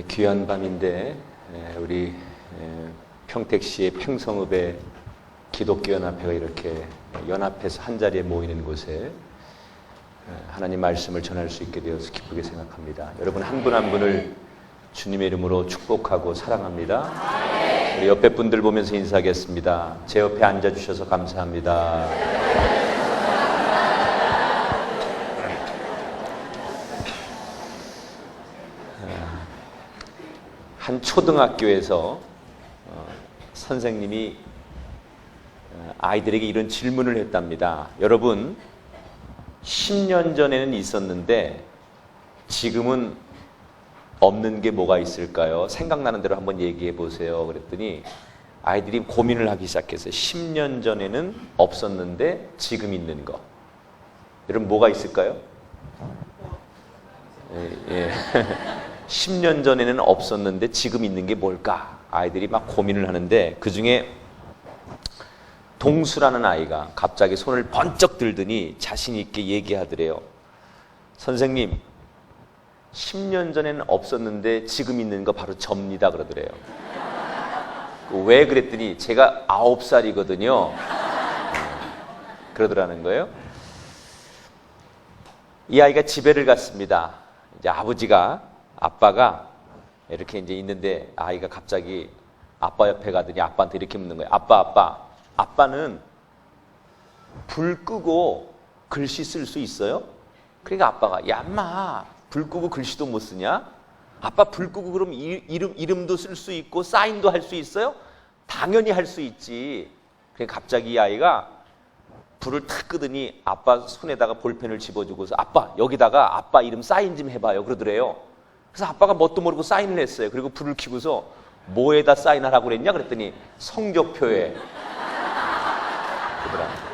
귀한 밤인데 우리 평택시의 평성읍의 기독교연합회가 이렇게 연합해서 한자리에 모이는 곳에 하나님 말씀을 전할 수 있게 되어서 기쁘게 생각합니다. 여러분 한 분 한 분을 주님의 이름으로 축복하고 사랑합니다. 우리 옆에 분들 보면서 인사하겠습니다. 제 옆에 앉아주셔서 감사합니다. 한 초등학교에서 선생님이 아이들에게 이런 질문을 했답니다. 여러분, 10년 전에는 있었는데 지금은 없는 게 뭐가 있을까요? 생각나는 대로 한번 얘기해 보세요. 그랬더니 아이들이 고민을 하기 시작했어요. 10년 전에는 없었는데 지금 있는 거. 여러분 뭐가 있을까요? 예. 10년 전에는 없었는데 지금 있는 게 뭘까? 아이들이 막 고민을 하는데 그 중에 동수라는 아이가 갑자기 손을 번쩍 들더니 자신 있게 얘기하더래요. 선생님, 10년 전에는 없었는데 지금 있는 거 바로 접니다 그러더래요. 왜 그랬더니 제가 9살이거든요. 그러더라는 거예요. 이 아이가 집에를 갔습니다. 이제 아빠가 이렇게 이제 있는데 아이가 갑자기 아빠 옆에 가더니 아빠한테 이렇게 묻는 거예요. 아빠는 불 끄고 글씨 쓸 수 있어요? 그러니까 아빠가 야 인마 불 끄고 글씨도 못 쓰냐? 아빠 불 끄고 그럼 이름도 쓸 수 있고 사인도 할 수 있어요? 당연히 할 수 있지. 그러니까 갑자기 이 아이가 불을 탁 끄더니 아빠 손에다가 볼펜을 집어주고서 아빠 여기다가 아빠 이름 사인 좀 해봐요 그러더래요. 그래서 아빠가 뭣도 모르고 사인을 했어요. 그리고 불을 켜고서 뭐에다 사인하라고 그랬냐 그랬더니 성적표에 그러더라고요.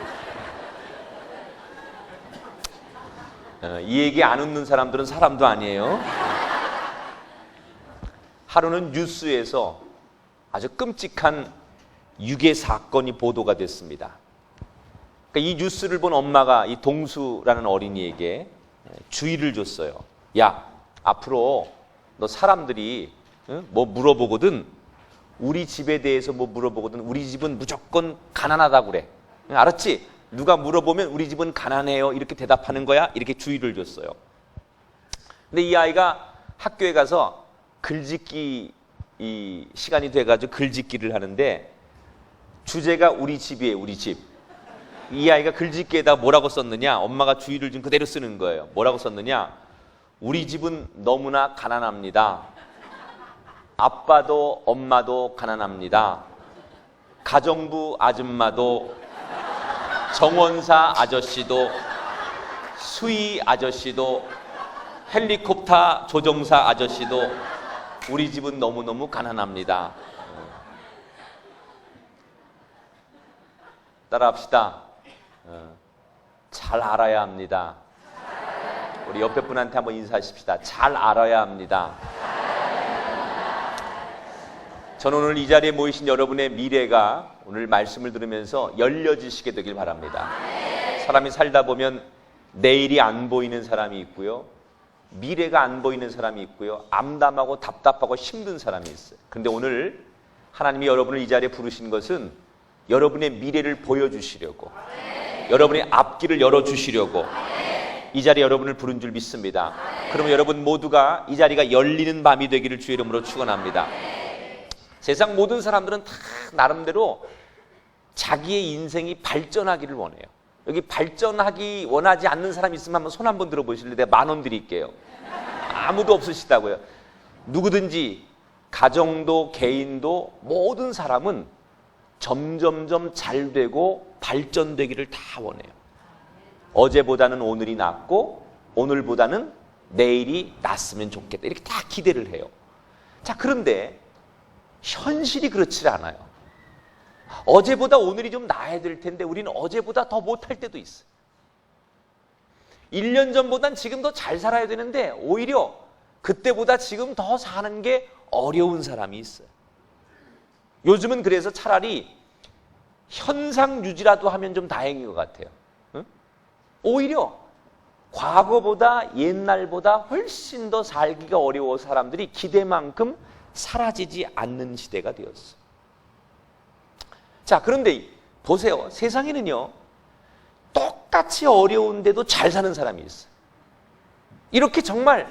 이 얘기 안 웃는 사람들은 사람도 아니에요. 하루는 뉴스에서 아주 끔찍한 유괴 사건이 보도가 됐습니다. 그러니까 이 뉴스를 본 엄마가 이 동수라는 어린이에게 주의를 줬어요. 야, 앞으로 너 사람들이 뭐 물어보거든 우리 집에 대해서 뭐 물어보거든 우리 집은 무조건 가난하다고 그래. 알았지? 누가 물어보면 우리 집은 가난해요 이렇게 대답하는 거야. 이렇게 주의를 줬어요. 근데 이 아이가 학교에 가서 글짓기 이 시간이 돼가지고 글짓기를 하는데 주제가 우리 집이에요. 우리 집. 이 아이가 글짓기에다 뭐라고 썼느냐? 엄마가 주의를 준 그대로 쓰는 거예요. 뭐라고 썼느냐? 우리 집은 너무나 가난합니다. 아빠도 엄마도 가난합니다. 가정부 아줌마도 정원사 아저씨도 수의 아저씨도 헬리콥터 조종사 아저씨도 우리 집은 너무너무 가난합니다. 따라합시다. 잘 알아야 합니다. 우리 옆에 분한테 한번 인사하십시다. 잘 알아야 합니다. 저는 오늘 이 자리에 모이신 여러분의 미래가 오늘 말씀을 들으면서 열려지시게 되길 바랍니다. 사람이 살다 보면 내일이 안 보이는 사람이 있고요. 미래가 안 보이는 사람이 있고요. 암담하고 답답하고 힘든 사람이 있어요. 그런데 오늘 하나님이 여러분을 이 자리에 부르신 것은 여러분의 미래를 보여주시려고 여러분의 앞길을 열어주시려고 이 자리에 여러분을 부른 줄 믿습니다. 그러면 여러분 모두가 이 자리가 열리는 밤이 되기를 주의 이름으로 축원합니다. 세상 모든 사람들은 다 나름대로 자기의 인생이 발전하기를 원해요. 여기 발전하기 원하지 않는 사람이 있으면 한번 손 한번 들어보실래요? 내가 10,000원 드릴게요. 아무도 없으시다고요. 누구든지 가정도 개인도 모든 사람은 점점점 잘 되고 발전되기를 다 원해요. 어제보다는 오늘이 낫고 오늘보다는 내일이 낫으면 좋겠다. 이렇게 다 기대를 해요. 자, 그런데 현실이 그렇지 않아요. 어제보다 오늘이 좀 나아야 될 텐데 우리는 어제보다 더 못할 때도 있어요. 1년 전보단 지금 더 잘 살아야 되는데 오히려 그때보다 지금 더 사는 게 어려운 사람이 있어요. 요즘은 그래서 차라리 현상 유지라도 하면 좀 다행인 것 같아요. 오히려 과거보다 옛날보다 훨씬 더 살기가 어려워 사람들이 기대만큼 사라지지 않는 시대가 되었어. 자, 그런데 보세요. 세상에는요, 똑같이 어려운데도 잘 사는 사람이 있어요. 이렇게 정말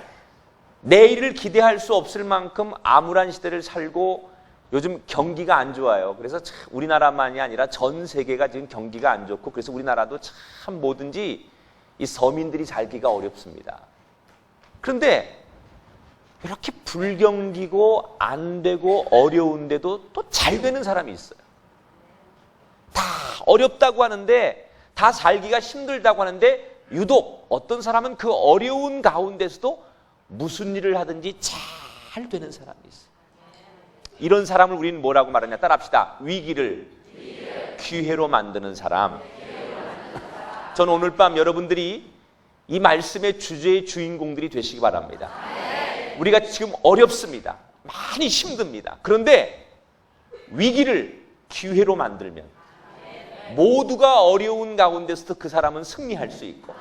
내일을 기대할 수 없을 만큼 암울한 시대를 살고 요즘 경기가 안 좋아요. 그래서 참 우리나라만이 아니라 전 세계가 지금 경기가 안 좋고 그래서 우리나라도 참 뭐든지 이 서민들이 살기가 어렵습니다. 그런데 이렇게 불경기고 안 되고 어려운데도 또 잘 되는 사람이 있어요. 다 어렵다고 하는데 다 살기가 힘들다고 하는데 유독 어떤 사람은 그 어려운 가운데서도 무슨 일을 하든지 잘 되는 사람이 있어요. 이런 사람을 우리는 뭐라고 말하냐? 따라합시다. 위기를 기회로 만드는 사람. 저는 오늘 밤 여러분들이 이 말씀의 주제의 주인공들이 되시기 바랍니다. 우리가 지금 어렵습니다. 많이 힘듭니다. 그런데 위기를 기회로 만들면 모두가 어려운 가운데서도 그 사람은 승리할 수 있고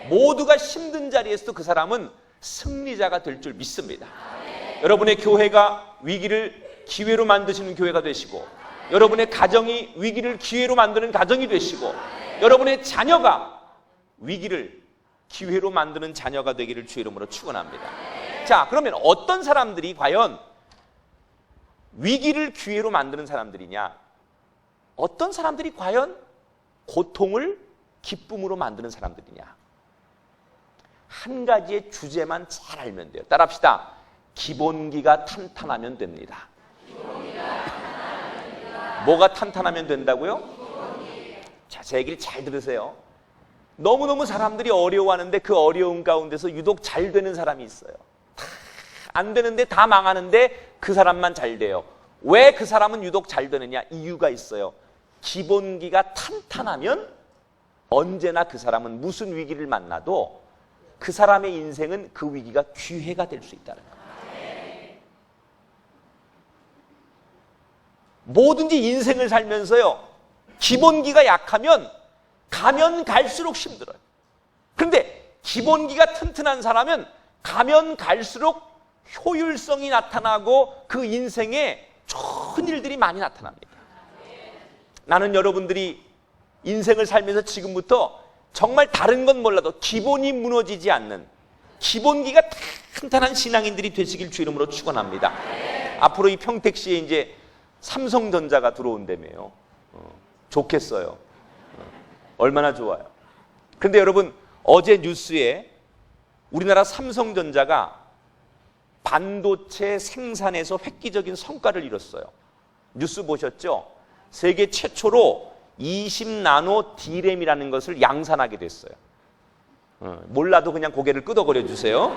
모두가 힘든 자리에서도 그 사람은 승리자가 될 줄 믿습니다. 여러분의 교회가 위기를 기회로 만드시는 교회가 되시고 여러분의 가정이 위기를 기회로 만드는 가정이 되시고 여러분의 자녀가 위기를 기회로 만드는 자녀가 되기를 주의 이름으로 축원합니다. 자, 그러면 어떤 사람들이 과연 위기를 기회로 만드는 사람들이냐? 어떤 사람들이 과연 고통을 기쁨으로 만드는 사람들이냐? 한 가지의 주제만 잘 알면 돼요. 따라합시다. 기본기가 탄탄하면 됩니다. 뭐가 탄탄하면 된다고요? 자, 제 얘기를 잘 들으세요. 너무너무 사람들이 어려워하는데 그 어려운 가운데서 유독 잘 되는 사람이 있어요. 안 되는데 다 망하는데 그 사람만 잘 돼요. 왜 그 사람은 유독 잘 되느냐? 이유가 있어요. 기본기가 탄탄하면 언제나 그 사람은 무슨 위기를 만나도 그 사람의 인생은 그 위기가 기회가 될 수 있다는 거예요. 뭐든지 인생을 살면서요, 기본기가 약하면 가면 갈수록 힘들어요. 그런데 기본기가 튼튼한 사람은 가면 갈수록 효율성이 나타나고 그 인생에 좋은 일들이 많이 나타납니다. 나는 여러분들이 인생을 살면서 지금부터 정말 다른 건 몰라도 기본이 무너지지 않는 기본기가 탄탄한 신앙인들이 되시길 주 이름으로 축원합니다. 앞으로 이 평택시에 이제 삼성전자가 들어온다며요. 좋겠어요. 얼마나 좋아요. 그런데 여러분, 어제 뉴스에 우리나라 삼성전자가 반도체 생산에서 획기적인 성과를 이뤘어요. 뉴스 보셨죠? 세계 최초로 20나노 D램이라는 것을 양산하게 됐어요. 몰라도 그냥 고개를 끄덕거려 주세요.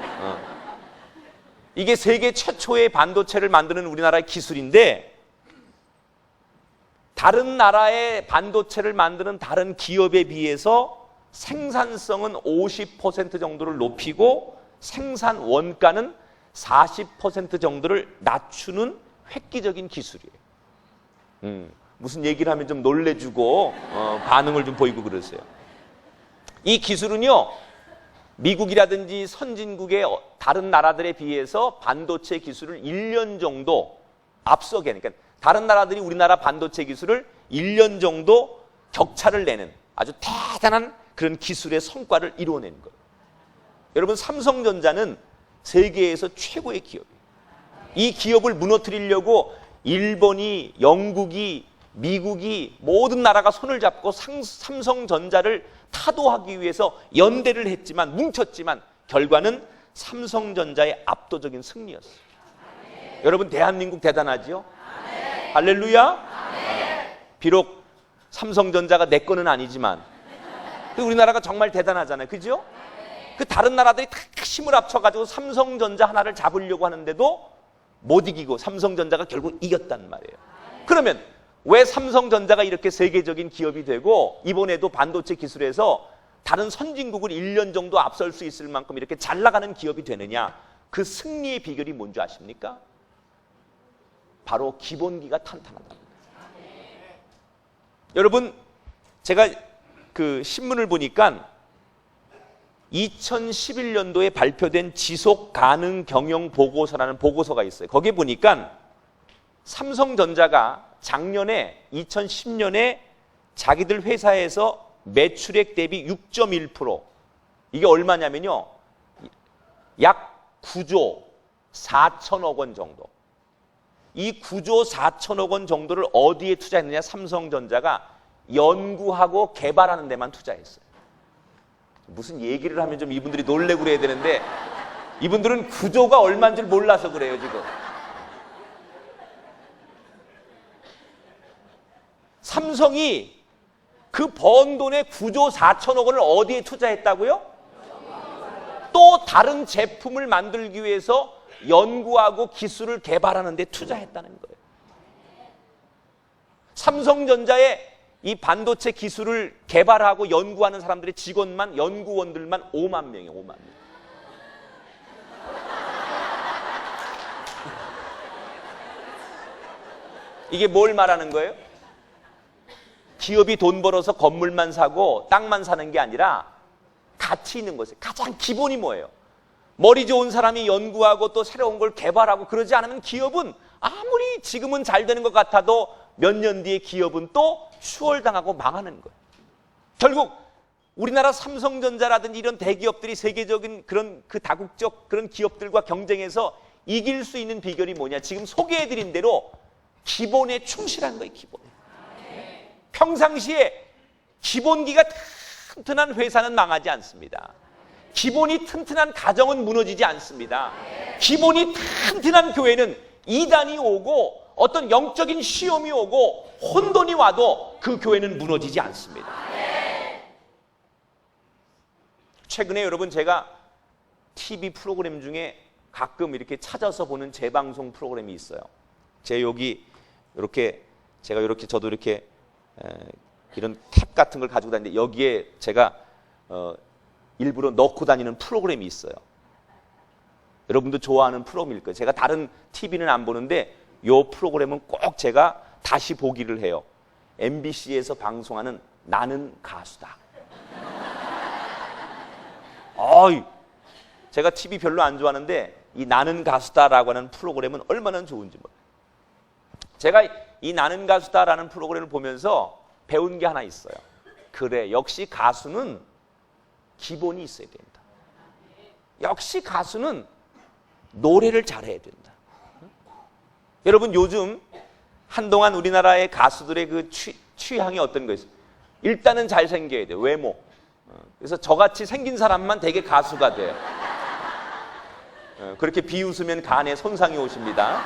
이게 세계 최초의 반도체를 만드는 우리나라의 기술인데 다른 나라의 반도체를 만드는 다른 기업에 비해서 생산성은 50% 정도를 높이고 생산 원가는 40% 정도를 낮추는 획기적인 기술이에요. 무슨 얘기를 하면 좀 놀래주고 반응을 좀 보이고 그러세요. 이 기술은요, 미국이라든지 선진국의 다른 나라들에 비해서 반도체 기술을 1년 정도 앞서게, 그러니까 다른 나라들이 우리나라 반도체 기술을 1년 정도 격차를 내는 아주 대단한 그런 기술의 성과를 이루어낸 거예요. 여러분, 삼성전자는 세계에서 최고의 기업이에요. 이 기업을 무너뜨리려고 일본이, 영국이, 미국이 모든 나라가 손을 잡고 삼성전자를 타도하기 위해서 연대를 했지만, 뭉쳤지만 결과는 삼성전자의 압도적인 승리였어요. 여러분, 대한민국 대단하지요? 할렐루야. 비록 삼성전자가 내 거는 아니지만 우리나라가 정말 대단하잖아요. 그죠? 그 다른 나라들이 다 힘을 합쳐가지고 삼성전자 하나를 잡으려고 하는데도 못 이기고 삼성전자가 결국 이겼단 말이에요. 그러면 왜 삼성전자가 이렇게 세계적인 기업이 되고 이번에도 반도체 기술에서 다른 선진국을 1년 정도 앞설 수 있을 만큼 이렇게 잘 나가는 기업이 되느냐? 그 승리의 비결이 뭔지 아십니까? 바로 기본기가 탄탄하다. 여러분, 제가 그 신문을 보니까 2011년도에 발표된 지속 가능 경영 보고서라는 보고서가 있어요. 거기에 보니까 삼성전자가 작년에 2010년에 자기들 회사에서 매출액 대비 6.1%, 이게 얼마냐면요, 약 9조 4천억 원 정도. 이 9조 4천억 원 정도를 어디에 투자했느냐? 삼성전자가 연구하고 개발하는 데만 투자했어요. 무슨 얘기를 하면 좀 이분들이 놀래고 그래야 되는데 이분들은 9조가 얼마인 줄 몰라서 그래요, 지금. 삼성이 그 번 돈의 9조 4천억 원을 어디에 투자했다고요? 또 다른 제품을 만들기 위해서 연구하고 기술을 개발하는 데 투자했다는 거예요. 삼성전자의 이 반도체 기술을 개발하고 연구하는 사람들의 직원만, 연구원들만 5만 명이에요. 5만 명. 이게 뭘 말하는 거예요? 기업이 돈 벌어서 건물만 사고 땅만 사는 게 아니라 가치 있는 것이에요. 가장 기본이 뭐예요? 머리 좋은 사람이 연구하고 또 새로운 걸 개발하고 그러지 않으면 기업은 아무리 지금은 잘 되는 것 같아도 몇 년 뒤에 기업은 또 추월당하고 망하는 거예요. 결국 우리나라 삼성전자라든지 이런 대기업들이 세계적인 그런 그 다국적 그런 기업들과 경쟁해서 이길 수 있는 비결이 뭐냐? 지금 소개해드린 대로 기본에 충실한 거예요. 기본에. 평상시에 기본기가 튼튼한 회사는 망하지 않습니다. 기본이 튼튼한 가정은 무너지지 않습니다. 기본이 튼튼한 교회는 이단이 오고 어떤 영적인 시험이 오고 혼돈이 와도 그 교회는 무너지지 않습니다. 최근에 여러분, 제가 TV 프로그램 중에 가끔 이렇게 찾아서 보는 재방송 프로그램이 있어요. 제 여기 이렇게 제가 이렇게 저도 이렇게 이런 캡 같은 걸 가지고 다니는데 여기에 제가 일부러 넣고 다니는 프로그램이 있어요. 여러분도 좋아하는 프로그램일 거예요. 제가 다른 TV는 안 보는데 이 프로그램은 꼭 제가 다시 보기를 해요. MBC에서 방송하는 나는 가수다. 제가 TV 별로 안 좋아하는데 이 나는 가수다라고 하는 프로그램은 얼마나 좋은지 몰라요. 제가 이 나는 가수다라는 프로그램을 보면서 배운 게 하나 있어요. 그래, 역시 가수는 기본이 있어야 된다. 역시 가수는 노래를 잘해야 된다. 여러분, 요즘 한동안 우리나라의 가수들의 그 취향이 어떤 거였어요? 일단은 잘생겨야 돼요. 외모. 그래서 저같이 생긴 사람만 되게 가수가 돼요. 그렇게 비웃으면 간에 손상이 오십니다.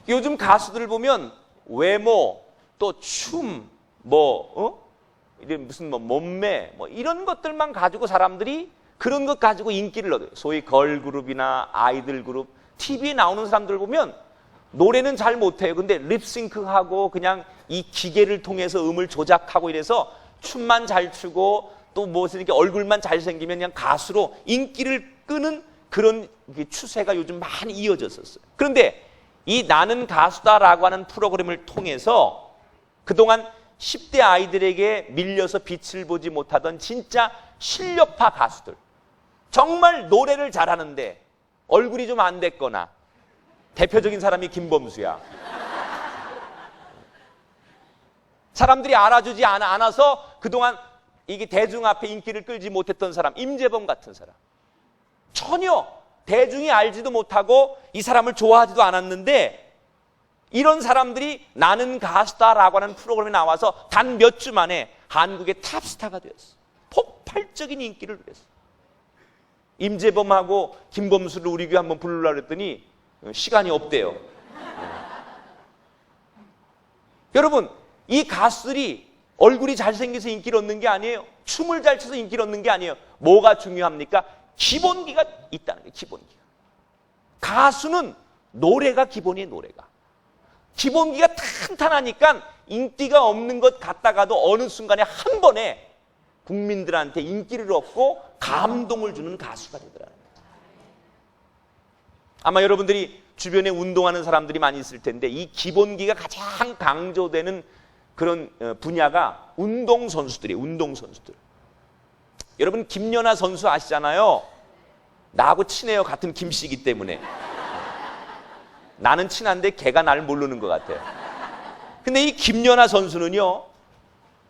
요즘 가수들을 보면 외모, 또 춤, 무슨 몸매, 이런 것들만 가지고 사람들이 그런 것 가지고 인기를 얻어요. 소위 걸그룹이나 아이들 그룹, TV에 나오는 사람들 보면 노래는 잘 못해요. 근데 립싱크하고 그냥 이 기계를 통해서 음을 조작하고 이래서 춤만 잘 추고 또 무슨 이렇게 얼굴만 잘생기면 그냥 가수로 인기를 끄는 그런 추세가 요즘 많이 이어졌었어요. 그런데 이 나는 가수다라고 하는 프로그램을 통해서 그동안 10대 아이들에게 밀려서 빛을 보지 못하던 진짜 실력파 가수들, 정말 노래를 잘하는데 얼굴이 좀 안 됐거나, 대표적인 사람이 김범수야. 사람들이 알아주지 않아서 그동안 이게 대중 앞에 인기를 끌지 못했던 사람, 임재범 같은 사람. 전혀 대중이 알지도 못하고 이 사람을 좋아하지도 않았는데 이런 사람들이 나는 가수다라고 하는 프로그램에 나와서 단 몇 주 만에 한국의 탑스타가 되었어. 폭발적인 인기를 누렸어. 임재범하고 김범수를 우리 교회 한번 부르려고 했더니 시간이 없대요. 여러분, 이 가수들이 얼굴이 잘생겨서 인기를 얻는 게 아니에요. 춤을 잘 춰서 인기를 얻는 게 아니에요. 뭐가 중요합니까? 기본기가 있다는 거예요. 기본기가. 가수는 노래가 기본이에요. 노래가. 기본기가 탄탄하니까 인기가 없는 것 같다가도 어느 순간에 한 번에 국민들한테 인기를 얻고 감동을 주는 가수가 되더라고요. 아마 여러분들이 주변에 운동하는 사람들이 많이 있을 텐데 이 기본기가 가장 강조되는 그런 분야가 운동선수들이에요. 운동선수들. 여러분 김연아 선수 아시잖아요. 나하고 친해요. 같은 김씨이기 때문에. 나는 친한데 걔가 날 모르는 것 같아요. 근데 이 김연아 선수는요,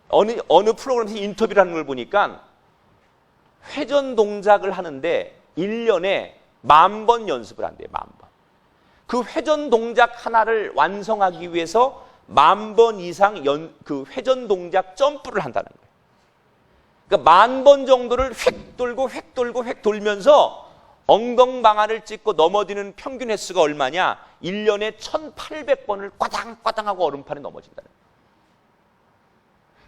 어느 프로그램에서 인터뷰를 하는 걸 보니까 회전 동작을 하는데 1년에 10,000번 연습을 한대요. 10,000번. 그 회전 동작 하나를 완성하기 위해서 10,000번 이상 그 회전 동작 점프를 한다는 거예요. 그러니까 10,000번 정도를 휙 돌고 휙 돌고 휙 돌면서 엉덩방아를 찍고 넘어지는 평균 횟수가 얼마냐? 1년에 1,800번을 꽈당꽈당하고 얼음판에 넘어진다는 거예요.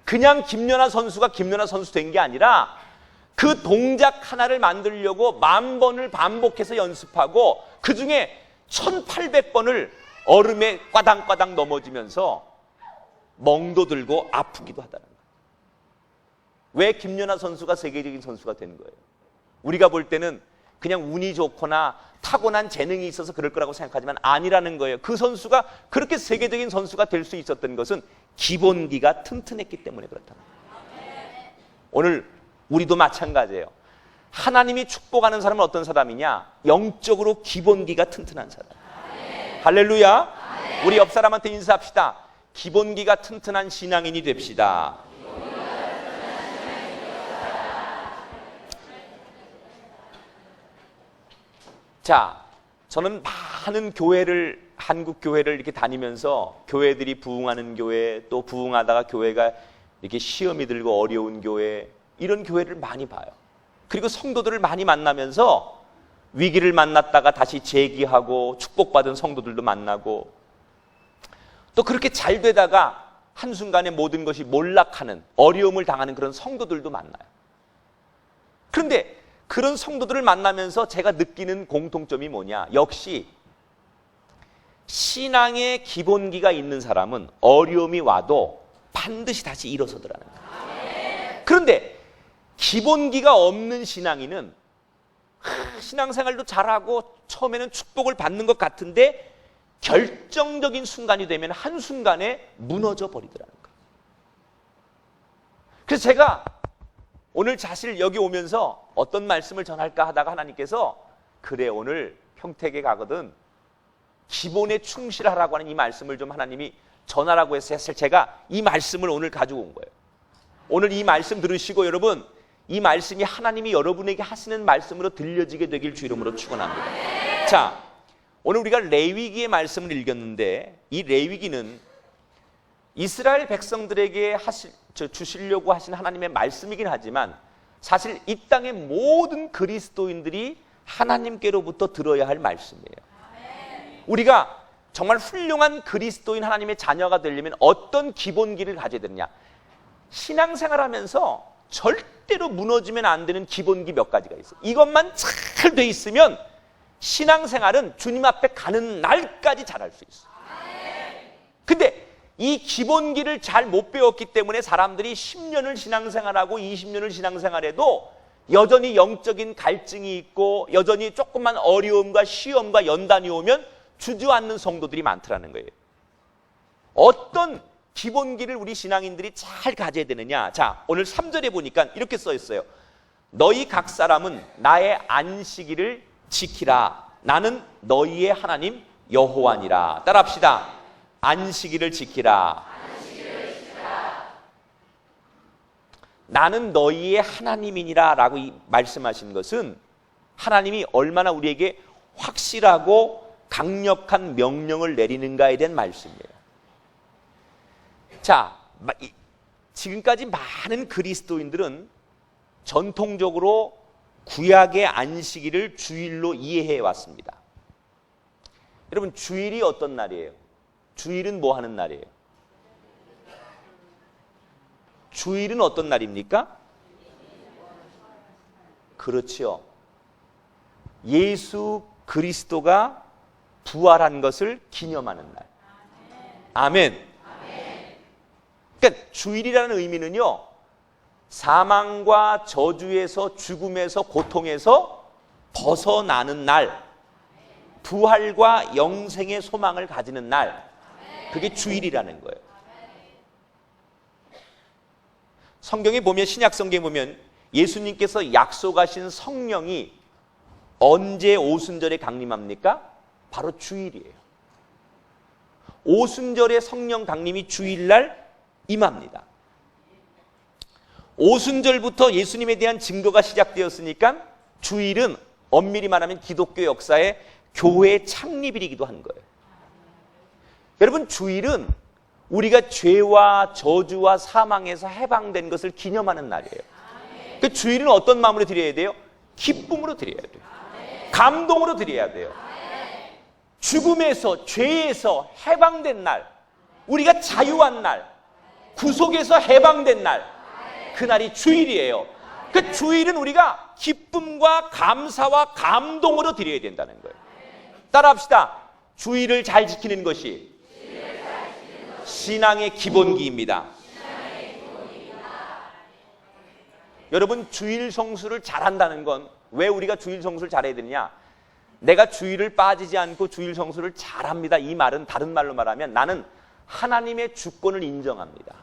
그냥 김연아 선수가 김연아 선수 된 게 아니라 그 동작 하나를 만들려고 10,000번을 반복해서 연습하고 그 중에 1,800번을 얼음에 꽈당꽈당 넘어지면서 멍도 들고 아프기도 하다는 거예요. 왜 김연아 선수가 세계적인 선수가 된 거예요? 우리가 볼 때는 그냥 운이 좋거나 타고난 재능이 있어서 그럴 거라고 생각하지만 아니라는 거예요. 그 선수가 그렇게 세계적인 선수가 될 수 있었던 것은 기본기가 튼튼했기 때문에 그렇다는 거예요. 오늘 우리도 마찬가지예요. 하나님이 축복하는 사람은 어떤 사람이냐? 영적으로 기본기가 튼튼한 사람. 할렐루야. 우리 옆 사람한테 인사합시다. 기본기가 튼튼한 신앙인이 됩시다. 자, 저는 많은 교회를, 한국 교회를 이렇게 다니면서 교회들이 부흥하는 교회, 또 부흥하다가 교회가 이렇게 시험이 들고 어려운 교회, 이런 교회를 많이 봐요. 그리고 성도들을 많이 만나면서 위기를 만났다가 다시 재기하고 축복받은 성도들도 만나고, 또 그렇게 잘 되다가 한순간에 모든 것이 몰락하는, 어려움을 당하는 그런 성도들도 만나요. 그런데 그런 성도들을 만나면서 제가 느끼는 공통점이 뭐냐? 역시 신앙의 기본기가 있는 사람은 어려움이 와도 반드시 다시 일어서더라는 거예요. 그런데 기본기가 없는 신앙인은 신앙생활도 잘하고 처음에는 축복을 받는 것 같은데 결정적인 순간이 되면 한순간에 무너져 버리더라는 거예요. 그래서 제가 오늘 사실 여기 오면서 어떤 말씀을 전할까 하다가 하나님께서 그래, 오늘 평택에 가거든 기본에 충실하라고 하는 이 말씀을 좀 하나님이 전하라고 해서 제가 이 말씀을 오늘 가지고 온 거예요. 오늘 이 말씀 들으시고 여러분, 이 말씀이 하나님이 여러분에게 하시는 말씀으로 들려지게 되길 주 이름으로 축원합니다. 자, 오늘 우리가 레위기의 말씀을 읽었는데 이 레위기는 이스라엘 백성들에게 주시려고 하신 하나님의 말씀이긴 하지만 사실 이 땅의 모든 그리스도인들이 하나님께로부터 들어야 할 말씀이에요. 우리가 정말 훌륭한 그리스도인 하나님의 자녀가 되려면 어떤 기본기를 가져야 되느냐? 신앙생활하면서 절대로 무너지면 안 되는 기본기 몇 가지가 있어요. 이것만 잘 돼 있으면 신앙생활은 주님 앞에 가는 날까지 잘할 수 있어요. 근데 이 기본기를 잘 못 배웠기 때문에 사람들이 10년을 신앙생활하고 20년을 신앙생활해도 여전히 영적인 갈증이 있고 여전히 조금만 어려움과 시험과 연단이 오면 주저앉는 성도들이 많더라는 거예요. 어떤 기본기를 우리 신앙인들이 잘 가져야 되느냐? 자, 오늘 3절에 보니까 이렇게 써 있어요. 너희 각 사람은 나의 안식일을 지키라. 나는 너희의 하나님 여호와니라. 따라합시다. 안식일을 지키라. 나는 너희의 하나님이니라 라고 말씀하신 것은 하나님이 얼마나 우리에게 확실하고 강력한 명령을 내리는가에 대한 말씀이에요. 자, 지금까지 많은 그리스도인들은 전통적으로 구약의 안식일을 주일로 이해해 왔습니다. 여러분, 주일이 어떤 날이에요? 주일은 뭐 하는 날이에요? 주일은 어떤 날입니까? 그렇죠. 예수 그리스도가 부활한 것을 기념하는 날. 아멘. 그러니까 주일이라는 의미는요, 사망과 저주에서, 죽음에서, 고통에서 벗어나는 날, 부활과 영생의 소망을 가지는 날, 그게 주일이라는 거예요. 성경에 보면, 신약 성경에 보면 예수님께서 약속하신 성령이 언제 오순절에 강림합니까? 바로 주일이에요. 오순절에 성령 강림이 주일날 임합니다. 오순절부터 예수님에 대한 증거가 시작되었으니까 주일은 엄밀히 말하면 기독교 역사의 교회 창립일이기도 한 거예요. 여러분, 주일은 우리가 죄와 저주와 사망에서 해방된 것을 기념하는 날이에요. 그 주일은 어떤 마음으로 드려야 돼요? 기쁨으로 드려야 돼요. 감동으로 드려야 돼요. 죽음에서, 죄에서 해방된 날, 우리가 자유한 날, 구속에서 해방된 날, 그날이 주일이에요. 그 주일은 우리가 기쁨과 감사와 감동으로 드려야 된다는 거예요. 따라합시다. 주일을 잘 지키는 것이 신앙의 기본기입니다. 여러분, 주일 성수를 잘한다는 건 왜 우리가 주일 성수를 잘해야 되느냐? 내가 주일을 빠지지 않고 주일 성수를 잘합니다. 이 말은 다른 말로 말하면 나는 하나님의 주권을 인정합니다.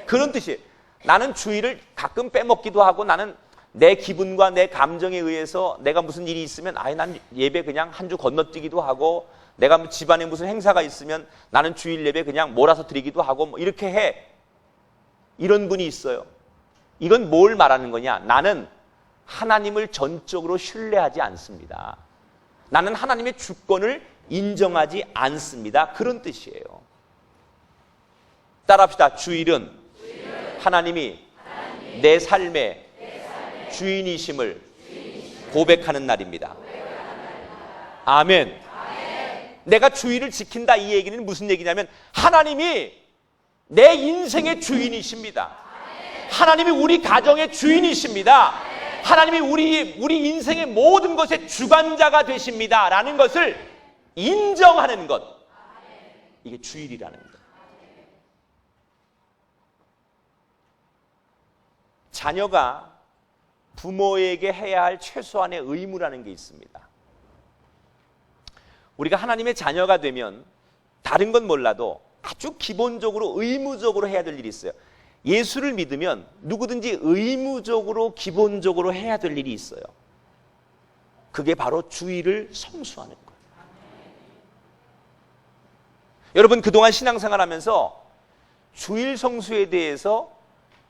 그런 뜻이에요. 나는 주일을 가끔 빼먹기도 하고 나는 내 기분과 내 감정에 의해서 내가 무슨 일이 있으면 난 예배 그냥 한 주 건너뛰기도 하고 내가 집안에 무슨 행사가 있으면 나는 주일 예배 그냥 몰아서 드리기도 하고 뭐 이렇게 해. 이런 분이 있어요. 이건 뭘 말하는 거냐? 나는 하나님을 전적으로 신뢰하지 않습니다. 나는 하나님의 주권을 인정하지 않습니다. 그런 뜻이에요. 따라합시다. 주일은 하나님이 내 삶의 주인이심을 고백하는 날입니다. 아멘. 내가 주일을 지킨다 이 얘기는 무슨 얘기냐면 하나님이 내 인생의 주인이십니다. 하나님이 우리 가정의 주인이십니다. 하나님이 우리 인생의 모든 것의 주관자가 되십니다 라는 것을 인정하는 것, 이게 주일이라는 것. 자녀가 부모에게 해야 할 최소한의 의무라는 게 있습니다. 우리가 하나님의 자녀가 되면 다른 건 몰라도 아주 기본적으로 의무적으로 해야 될 일이 있어요. 예수를 믿으면 누구든지 의무적으로 기본적으로 해야 될 일이 있어요. 그게 바로 주일을 성수하는 거예요. 여러분, 그동안 신앙생활하면서 주일 성수에 대해서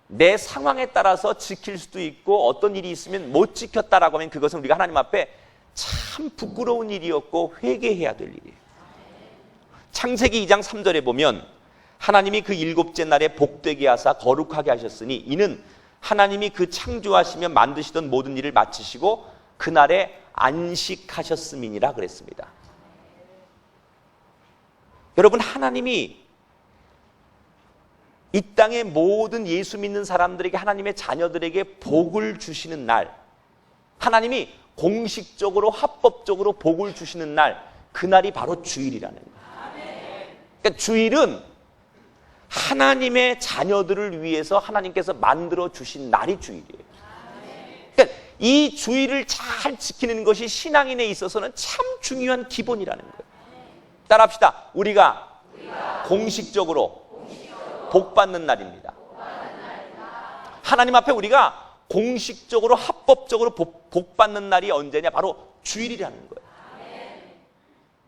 내 상황에 따라서 지킬 수도 있고 어떤 일이 있으면 못 지켰다라고 하면 그것은 우리가 하나님 앞에 참 부끄러운 일이었고 회개해야 될 일이에요. 창세기 2장 3절에 보면 하나님이 그 일곱째 날에 복되게 하사 거룩하게 하셨으니 이는 하나님이 그 창조하시며 만드시던 모든 일을 마치시고 그날에 안식하셨음이니라 그랬습니다. 여러분, 하나님이 이 땅의 모든 예수 믿는 사람들에게, 하나님의 자녀들에게 복을 주시는 날, 하나님이 공식적으로 합법적으로 복을 주시는 날, 그날이 바로 주일이라는 거예요. 그러니까 주일은 하나님의 자녀들을 위해서 하나님께서 만들어 주신 날이 주일이에요. 그러니까 이 주일을 잘 지키는 것이 신앙인에 있어서는 참 중요한 기본이라는 거예요. 따라합시다. 우리가 공식적으로 복받는 날입니다. 하나님 앞에 우리가 공식적으로 합법적으로 복받는 날이 언제냐? 바로 주일이라는 거예요.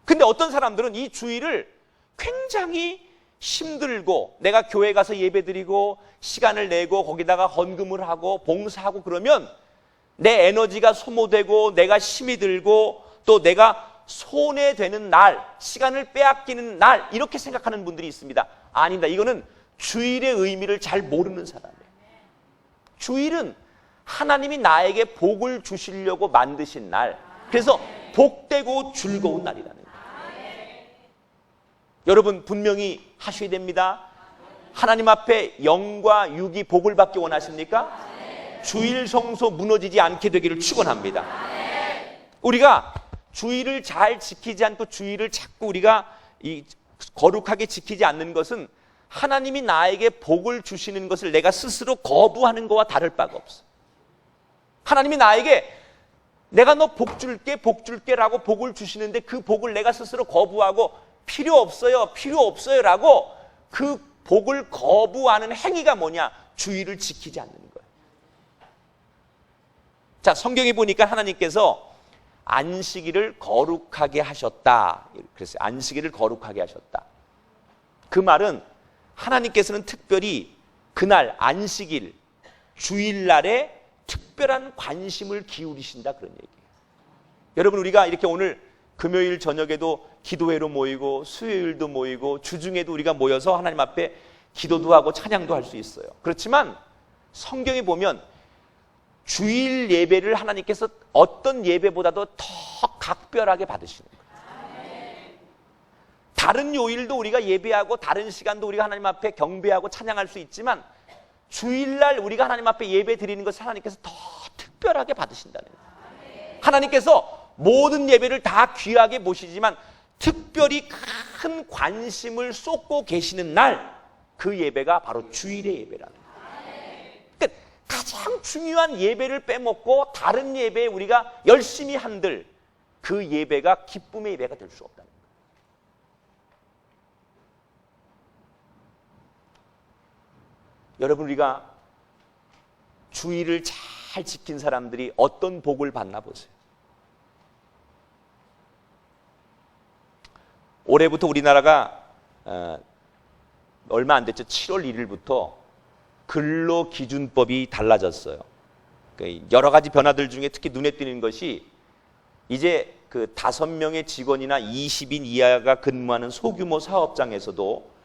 근데 어떤 사람들은 이 주일을 굉장히 힘들고 내가 교회 가서 예배드리고 시간을 내고 거기다가 헌금을 하고 봉사하고 그러면 내 에너지가 소모되고 내가 힘이 들고 또 내가 손해되는 날, 시간을 빼앗기는 날, 이렇게 생각하는 분들이 있습니다. 아닙니다. 이거는 주일의 의미를 잘 모르는 사람이에요. 주일은 하나님이 나에게 복을 주시려고 만드신 날, 그래서 복되고 즐거운 날이라는 거예요. 여러분, 분명히 하셔야 됩니다. 하나님 앞에 영과 육이 복을 받기 원하십니까? 주일 성소 무너지지 않게 되기를 축원합니다. 우리가 주일을 잘 지키지 않고 주일을 자꾸 우리가 거룩하게 지키지 않는 것은 하나님이 나에게 복을 주시는 것을 내가 스스로 거부하는 것과 다를 바가 없어. 하나님이 나에게 내가 너 복 줄게 라고 복을 주시는데 그 복을 내가 스스로 거부하고 필요 없어요 라고 그 복을 거부하는 행위가 뭐냐? 주일을 지키지 않는 거예요. 자, 성경에 보니까 하나님께서 안식일을 거룩하게 하셨다. 그랬어요. 안식일을 거룩하게 하셨다. 그 말은 하나님께서는 특별히 그날 안식일, 주일날에 특별한 관심을 기울이신다, 그런 얘기예요. 여러분, 우리가 이렇게 오늘 금요일 저녁에도 기도회로 모이고 수요일도 모이고 주중에도 우리가 모여서 하나님 앞에 기도도 하고 찬양도 할 수 있어요. 그렇지만 성경에 보면 주일 예배를 하나님께서 어떤 예배보다도 더 각별하게 받으시는 거예요. 다른 요일도 우리가 예배하고 다른 시간도 우리가 하나님 앞에 경배하고 찬양할 수 있지만 주일날 우리가 하나님 앞에 예배 드리는 것을 하나님께서 더 특별하게 받으신다는 거예요. 하나님께서 모든 예배를 다 귀하게 보시지만 특별히 큰 관심을 쏟고 계시는 날, 그 예배가 바로 주일의 예배라는 거예요. 그러니까 가장 중요한 예배를 빼먹고 다른 예배에 우리가 열심히 한들 그 예배가 기쁨의 예배가 될 수 없다는 거예요. 여러분, 우리가 주일을 잘 지킨 사람들이 어떤 복을 받나 보세요. 올해부터 우리나라가 얼마 안 됐죠. 7월 1일부터 근로기준법이 달라졌어요. 여러 가지 변화들 중에 특히 눈에 띄는 것이 이제 그 5명의 직원이나 20인 이하가 근무하는 소규모 사업장에서도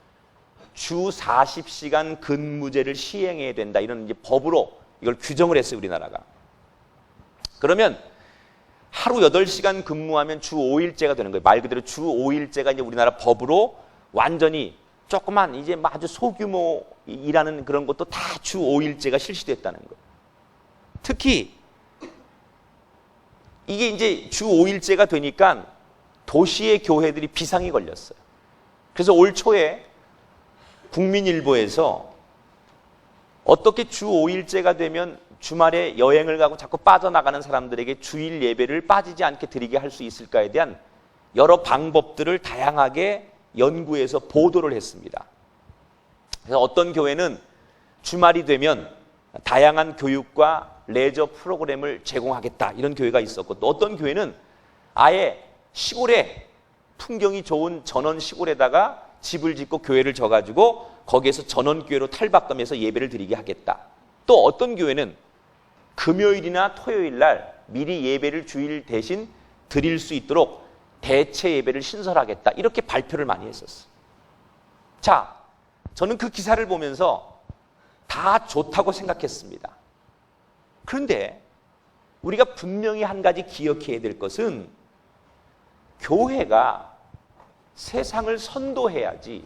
주 40시간 근무제를 시행해야 된다, 이런 이제 법으로 이걸 규정을 했어요, 우리나라가. 그러면 하루 8시간 근무하면 주 5일제가 되는 거예요. 말 그대로 주 5일제가 이제 우리나라 법으로 완전히 조그만 이제 아주 소규모 일하는 그런 것도 다 주 5일제가 실시됐다는 거예요. 특히 이게 이제 주 5일제가 되니까 도시의 교회들이 비상이 걸렸어요. 그래서 올 초에 국민일보에서 어떻게 주 5일제가 되면 주말에 여행을 가고 자꾸 빠져나가는 사람들에게 주일 예배를 빠지지 않게 드리게 할 수 있을까에 대한 여러 방법들을 다양하게 연구해서 보도를 했습니다. 그래서 어떤 교회는 주말이 되면 다양한 교육과 레저 프로그램을 제공하겠다, 이런 교회가 있었고, 또 어떤 교회는 아예 시골에 풍경이 좋은 전원 시골에다가 집을 짓고 교회를 져가지고 거기에서 전원교회로 탈바꿈해서 예배를 드리게 하겠다. 또 어떤 교회는 금요일이나 토요일 날 미리 예배를 주일 대신 드릴 수 있도록 대체 예배를 신설하겠다, 이렇게 발표를 많이 했었어요. 자, 저는 그 기사를 보면서 다 좋다고 생각했습니다. 그런데 우리가 분명히 한 가지 기억해야 될 것은 교회가 세상을 선도해야지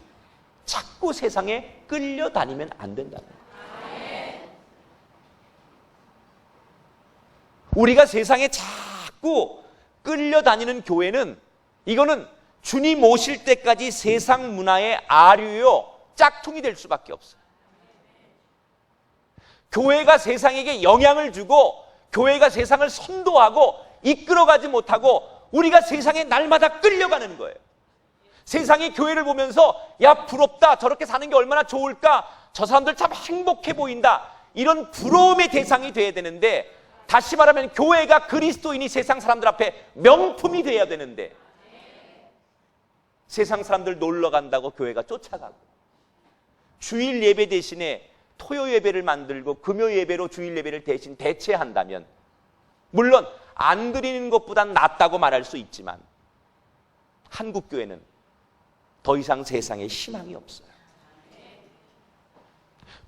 자꾸 세상에 끌려다니면 안 된다는 거예요. 우리가 세상에 자꾸 끌려다니는 교회는, 이거는 주님 오실 때까지 세상 문화의 아류요 짝퉁이 될 수밖에 없어요. 교회가 세상에게 영향을 주고 교회가 세상을 선도하고 이끌어가지 못하고 우리가 세상에 날마다 끌려가는 거예요. 세상이 교회를 보면서 야, 부럽다, 저렇게 사는 게 얼마나 좋을까, 저 사람들 참 행복해 보인다, 이런 부러움의 대상이 돼야 되는데, 다시 말하면 교회가 그리스도인이 세상 사람들 앞에 명품이 돼야 되는데, 세상 사람들 놀러 간다고 교회가 쫓아가고, 주일 예배 대신에 토요 예배를 만들고 금요 예배로 주일 예배를 대신 대체한다면, 물론 안 드리는 것보단 낫다고 말할 수 있지만 한국 교회는 더 이상 세상에 희망이 없어요.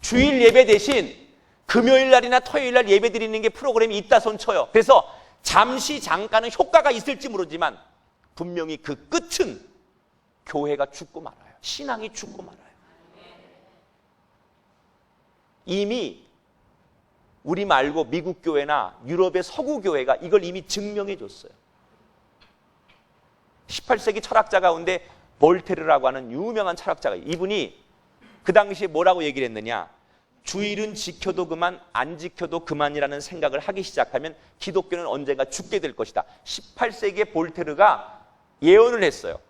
주일 예배 대신 금요일 날이나 토요일 날 예배 드리는 게 프로그램이 있다 손 쳐요. 그래서 잠시 잠깐은 효과가 있을지 모르지만 분명히 그 끝은 교회가 죽고 말아요. 신앙이 죽고 말아요. 이미 우리 말고 미국 교회나 유럽의 서구 교회가 이걸 이미 증명해 줬어요. 18세기 철학자 가운데 볼테르라고 하는 유명한 철학자가, 이분이 그 당시에 뭐라고 얘기를 했느냐, 주일은 지켜도 그만 안 지켜도 그만이라는 생각을 하기 시작하면 기독교는 언젠가 죽게 될 것이다. 18세기의 볼테르가 예언을 했어요.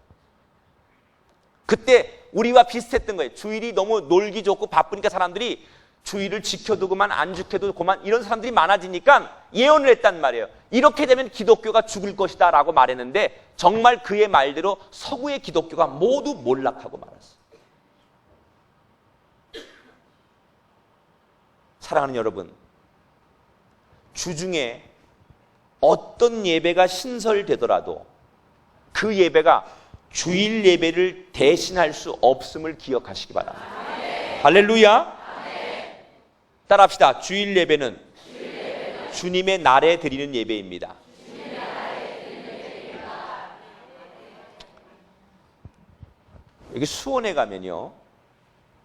그때 우리와 비슷했던 거예요. 주일이 너무 놀기 좋고 바쁘니까 사람들이 주일을 지켜도 그만 안 지켜도 그만, 이런 사람들이 많아지니까 예언을 했단 말이에요. 이렇게 되면 기독교가 죽을 것이다 라고 말했는데 정말 그의 말대로 서구의 기독교가 모두 몰락하고 말았어요. 사랑하는 여러분, 주중에 어떤 예배가 신설되더라도 그 예배가 주일 예배를 대신할 수 없음을 기억하시기 바랍니다. 할렐루야. 따라합시다. 주일 예배는 주님의 날에 드리는 예배입니다. 여기 수원에 가면요,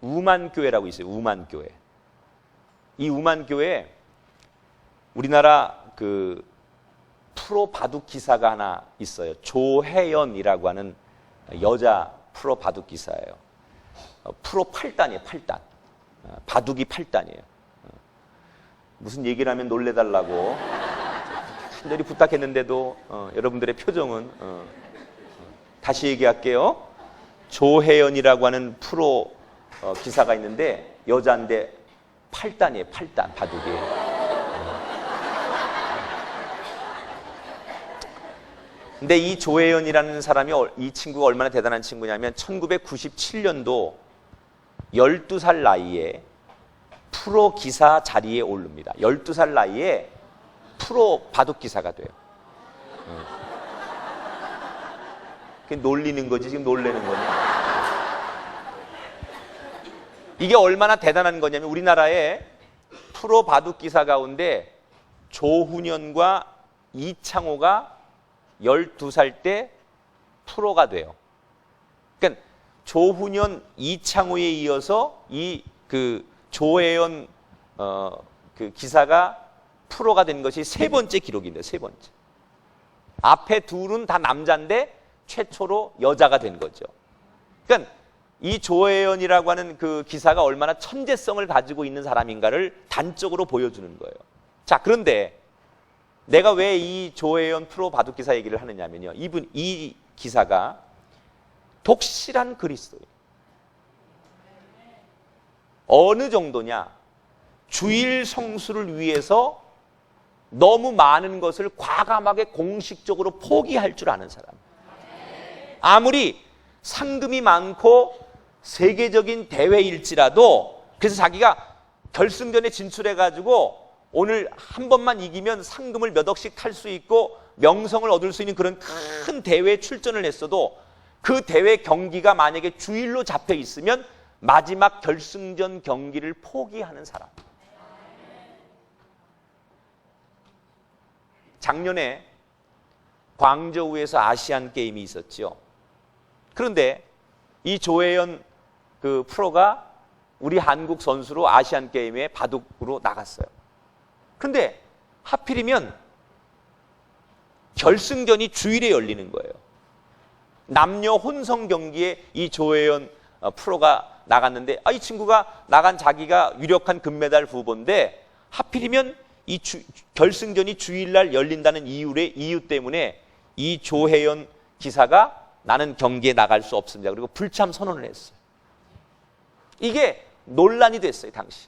우만교회라고 있어요. 우만교회. 이 우만교회에 우리나라 그 프로 바둑 기사가 하나 있어요. 조혜연이라고 하는 여자 프로 바둑 기사예요. 프로 8단이에요. 8단. 바둑이 8단이에요. 무슨 얘기를 하면 놀래달라고 간절히 부탁했는데도 여러분들의 표정은 다시 얘기할게요. 조혜연이라고 하는 프로 기사가 있는데 여자인데 8단이에요. 8단 바둑이. 근데 이 조혜연이라는 사람이, 이 친구가 얼마나 대단한 친구냐면 1997년도 12살 나이에 프로 기사 자리에 오릅니다. 12살 나이에 프로 바둑 기사가 돼요. 그게 놀리는 거지, 지금 놀래는 거냐? 이게 얼마나 대단한 거냐면 우리나라에 프로 바둑 기사 가운데 조훈현과 이창호가 12살 때 프로가 돼요. 그러니까 조훈현, 이창호에 이어서 이 조혜연 그 기사가 프로가 된 것이 세 번째 기록입니다. 세 번째. 앞에 둘은 다 남자인데 최초로 여자가 된 거죠. 그러니까 이 조혜연이라고 하는 그 기사가 얼마나 천재성을 가지고 있는 사람인가를 단적으로 보여주는 거예요. 자, 그런데 내가 왜 이 조혜연 프로 바둑 기사 얘기를 하느냐면요, 이 기사가 독실한 그리스도예요. 어느 정도냐? 주일 성수를 위해서 너무 많은 것을 과감하게 공식적으로 포기할 줄 아는 사람. 아무리 상금이 많고 세계적인 대회일지라도, 그래서 자기가 결승전에 진출해가지고 오늘 한 번만 이기면 상금을 몇 억씩 탈 수 있고 명성을 얻을 수 있는 그런 큰 대회에 출전을 했어도 그 대회 경기가 만약에 주일로 잡혀 있으면 마지막 결승전 경기를 포기하는 사람. 작년에 광저우에서 아시안 게임이 있었죠. 그런데 이 조혜연 그 프로가 우리 한국 선수로 아시안 게임에 바둑으로 나갔어요. 근데 하필이면 결승전이 주일에 열리는 거예요. 남녀 혼성 경기에 이 조혜연 프로가 나갔는데, 이 친구가 나간 자기가 유력한 금메달 후보인데 하필이면 이 결승전이 주일날 열린다는 이유 때문에 이 조혜연 기사가 나는 경기에 나갈 수 없습니다. 그리고 불참 선언을 했어요. 이게 논란이 됐어요, 당시.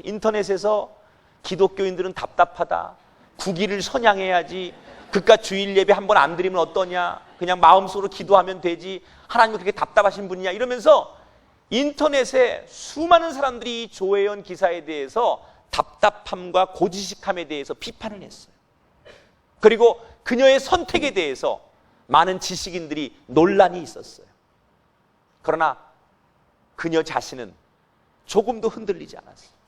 인터넷에서 기독교인들은 답답하다. 국위를 선양해야지. 그깟 주일 예배 한 번 안 드리면 어떠냐. 그냥 마음속으로 기도하면 되지. 하나님은 그렇게 답답하신 분이냐. 이러면서 인터넷에 수많은 사람들이 이 조혜연 기사에 대해서 답답함과 고지식함에 대해서 비판을 했어요. 그리고 그녀의 선택에 대해서 많은 지식인들이 논란이 있었어요. 그러나 그녀 자신은 조금도 흔들리지 않았어요.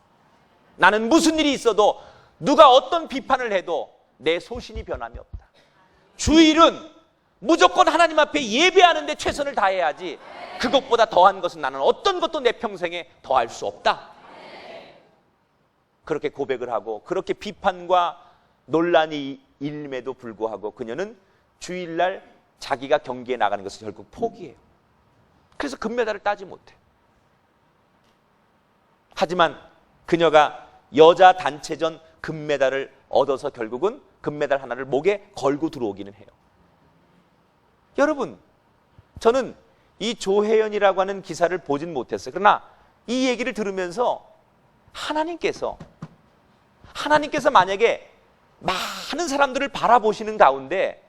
나는 무슨 일이 있어도 누가 어떤 비판을 해도 내 소신이 변함이 없다. 주일은 무조건 하나님 앞에 예배하는 데 최선을 다해야지 그것보다 더한 것은 나는 어떤 것도 내 평생에 더할 수 없다. 그렇게 고백을 하고 그렇게 비판과 논란이 일임에도 불구하고 그녀는 주일날 자기가 경기에 나가는 것을 결국 포기해요. 그래서 금메달을 따지 못해요. 하지만 그녀가 여자 단체전 금메달을 얻어서 결국은 금메달 하나를 목에 걸고 들어오기는 해요. 여러분, 저는 이 조혜연이라고 하는 기사를 보진 못했어요. 그러나 이 얘기를 들으면서 하나님께서 만약에 많은 사람들을 바라보시는 가운데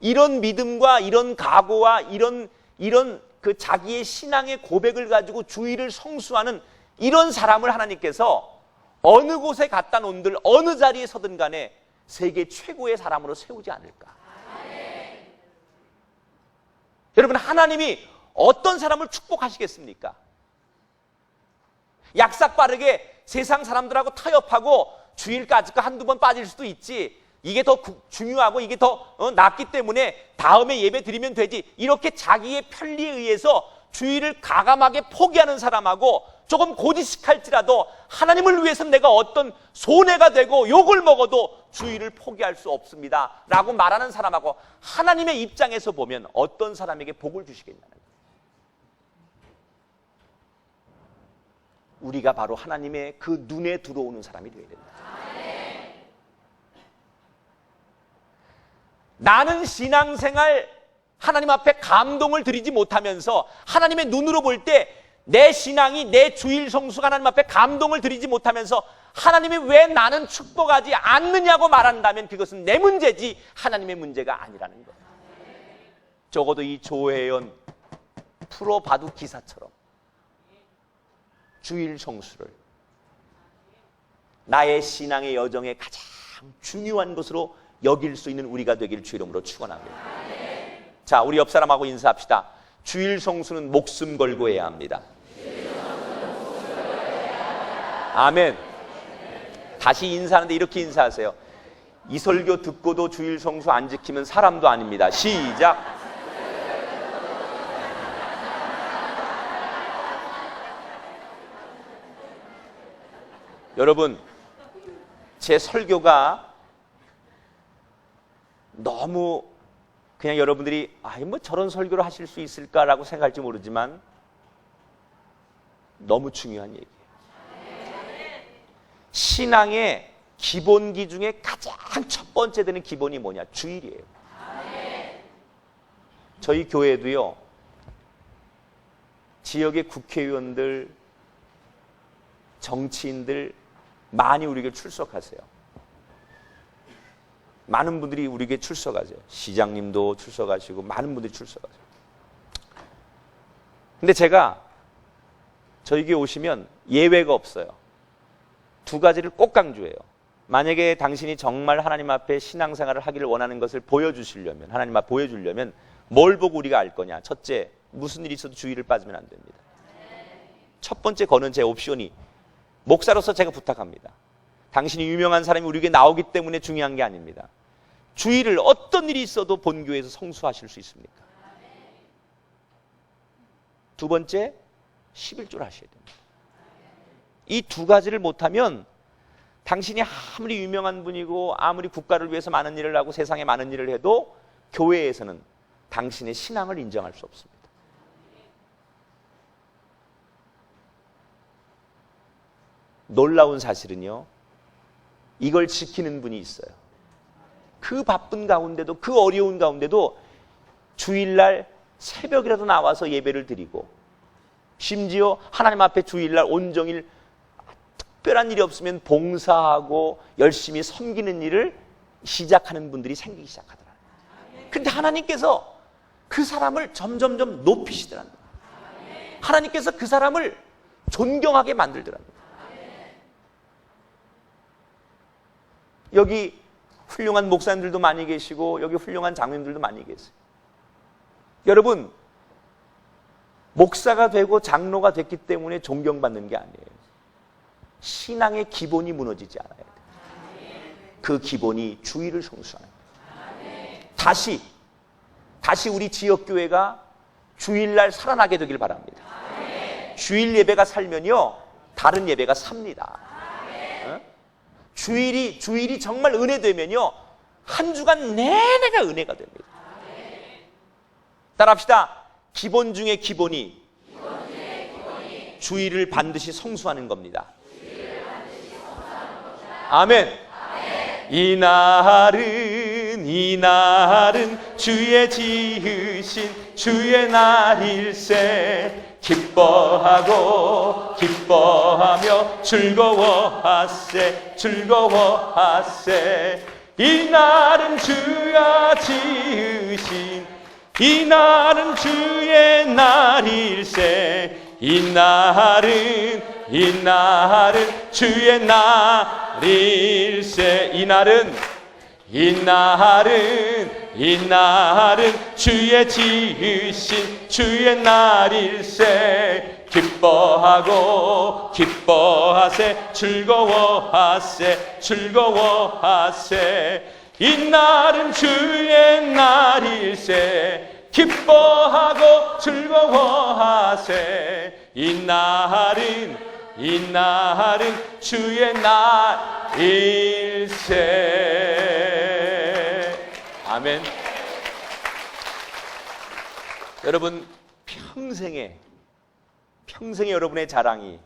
이런 믿음과 이런 각오와 이런 그 자기의 신앙의 고백을 가지고 주의를 성수하는 이런 사람을 하나님께서 어느 곳에 갖다 놓은들 어느 자리에 서든 간에 세계 최고의 사람으로 세우지 않을까. 여러분, 하나님이 어떤 사람을 축복하시겠습니까? 약삭 빠르게 세상 사람들하고 타협하고 주일까지 한두 번 빠질 수도 있지, 이게 더 중요하고 이게 더 낫기 때문에 다음에 예배 드리면 되지, 이렇게 자기의 편리에 의해서 주일을 가감하게 포기하는 사람하고 조금 고지식할지라도 하나님을 위해서 내가 어떤 손해가 되고 욕을 먹어도 주일을 포기할 수 없습니다 라고 말하는 사람하고 하나님의 입장에서 보면 어떤 사람에게 복을 주시겠냐는 거예요. 우리가 바로 하나님의 그 눈에 들어오는 사람이 되어야 된다. 나는 신앙생활 하나님 앞에 감동을 드리지 못하면서 하나님의 눈으로 볼 때 내 신앙이, 내 주일 성수가 하나님 앞에 감동을 드리지 못하면서 하나님이 왜 나는 축복하지 않느냐고 말한다면 그것은 내 문제지 하나님의 문제가 아니라는 거예요. 적어도 이 조혜연 프로 바둑 기사처럼 주일 성수를 나의 신앙의 여정의 가장 중요한 것으로 여길 수 있는 우리가 되길 주 이름으로 축원합니다. 자, 우리 옆 사람하고 인사합시다. 주일 성수는 목숨 걸고 해야 합니다. 아멘. 다시 인사하는데 이렇게 인사하세요. 이 설교 듣고도 주일 성수 안 지키면 사람도 아닙니다. 시작. 여러분, 제 설교가 너무 그냥 여러분들이 뭐 저런 설교를 하실 수 있을까라고 생각할지 모르지만 너무 중요한 얘기예요. 신앙의 기본기 중에 가장 첫 번째 되는 기본이 뭐냐? 주일이에요. 저희 교회도요, 지역의 국회의원들, 정치인들 많이 우리 교회 출석하세요. 많은 분들이 우리 교회 출석하세요. 시장님도 출석하시고 많은 분들이 출석하세요. 근데 제가 저희 교회 오시면 예외가 없어요. 두 가지를 꼭 강조해요. 만약에 당신이 정말 하나님 앞에 신앙생활을 하기를 원하는 것을 보여주시려면, 하나님 앞에 보여주려면 뭘 보고 우리가 알 거냐? 첫째, 무슨 일이 있어도 주의를 빠지면 안 됩니다. 첫 번째 거는 제 옵션이, 목사로서 제가 부탁합니다. 당신이 유명한 사람이 우리 교회에 나오기 때문에 중요한 게 아닙니다. 주일을 어떤 일이 있어도 본교회에서 성수하실 수 있습니까? 두 번째, 11조를 하셔야 됩니다. 이 두 가지를 못하면 당신이 아무리 유명한 분이고 아무리 국가를 위해서 많은 일을 하고 세상에 많은 일을 해도 교회에서는 당신의 신앙을 인정할 수 없습니다. 놀라운 사실은요, 이걸 지키는 분이 있어요. 그 바쁜 가운데도, 그 어려운 가운데도 주일날 새벽이라도 나와서 예배를 드리고, 심지어 하나님 앞에 주일날 온종일 특별한 일이 없으면 봉사하고 열심히 섬기는 일을 시작하는 분들이 생기기 시작하더라고요. 그런데 하나님께서 그 사람을 점점점 높이시더랍니다. 하나님께서 그 사람을 존경하게 만들더랍니다. 여기 훌륭한 목사님들도 많이 계시고 여기 훌륭한 장로님들도 많이 계세요. 여러분, 목사가 되고 장로가 됐기 때문에 존경받는 게 아니에요. 신앙의 기본이 무너지지 않아야 돼요. 그 기본이 주일을 성수하는 거예요. 다시 우리 지역교회가 주일날 살아나게 되길 바랍니다. 주일 예배가 살면요, 다른 예배가 삽니다. 주일이 정말 은혜되면요, 한 주간 내내가 은혜가 됩니다. 따라합시다. 기본 중에 기본이 주일을 반드시 성수하는 겁니다. 아멘. 이날은 주의 지으신 주의 날일세. 기뻐하고 기뻐하며 즐거워하세 즐거워하세. 이날은 주야 지으신 이날은 주의 날일세. 이날은 주의 날일세. 이날은 주의 지으신 주의 날일세. 기뻐하고 기뻐하세 즐거워하세 즐거워하세. 이날은 주의 날일세. 기뻐하고 즐거워하세. 이날은 주의 날일세. 아멘. 여러분, 평생에 여러분의 자랑이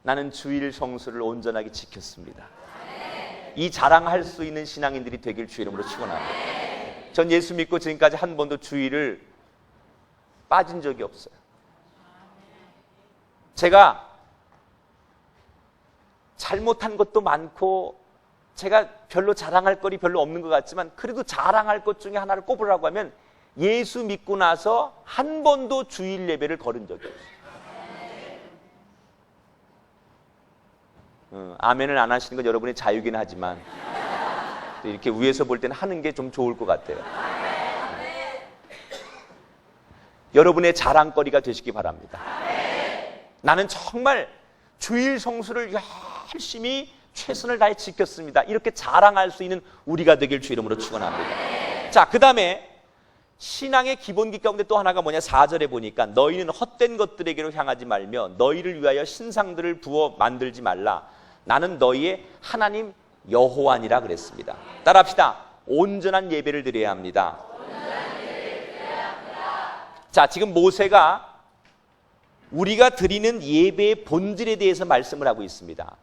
나는 주일 성수를 온전하게 지켰습니다. 이 자랑할 수 있는 신앙인들이 되길 주의 이름으로 축원합니다. 전 예수 믿고 지금까지 한 번도 주일을 빠진 적이 없어요. 제가 잘못한 것도 많고 제가 별로 자랑할 거리 별로 없는 것 같지만 그래도 자랑할 것 중에 하나를 꼽으라고 하면 예수 믿고 나서 한 번도 주일 예배를 거른 적이 없어요. 아멘을 안 하시는 건 여러분의 자유긴 하지만 또 이렇게 위에서 볼 때는 하는 게 좀 좋을 것 같아요. 여러분의 자랑거리가 되시기 바랍니다. 나는 정말 주일 성수를 열심히 최선을 다해 지켰습니다. 이렇게 자랑할 수 있는 우리가 되길 주 이름으로 축원합니다. 자, 그 다음에 신앙의 기본기 가운데 또 하나가 뭐냐, 4절에 보니까 너희는 헛된 것들에게로 향하지 말며 너희를 위하여 신상들을 부어 만들지 말라. 나는 너희의 하나님 여호와니라 그랬습니다. 따라합시다. 온전한 예배를 드려야 합니다. 자, 지금 모세가 우리가 드리는 예배의 본질에 대해서 말씀을 하고 있습니다.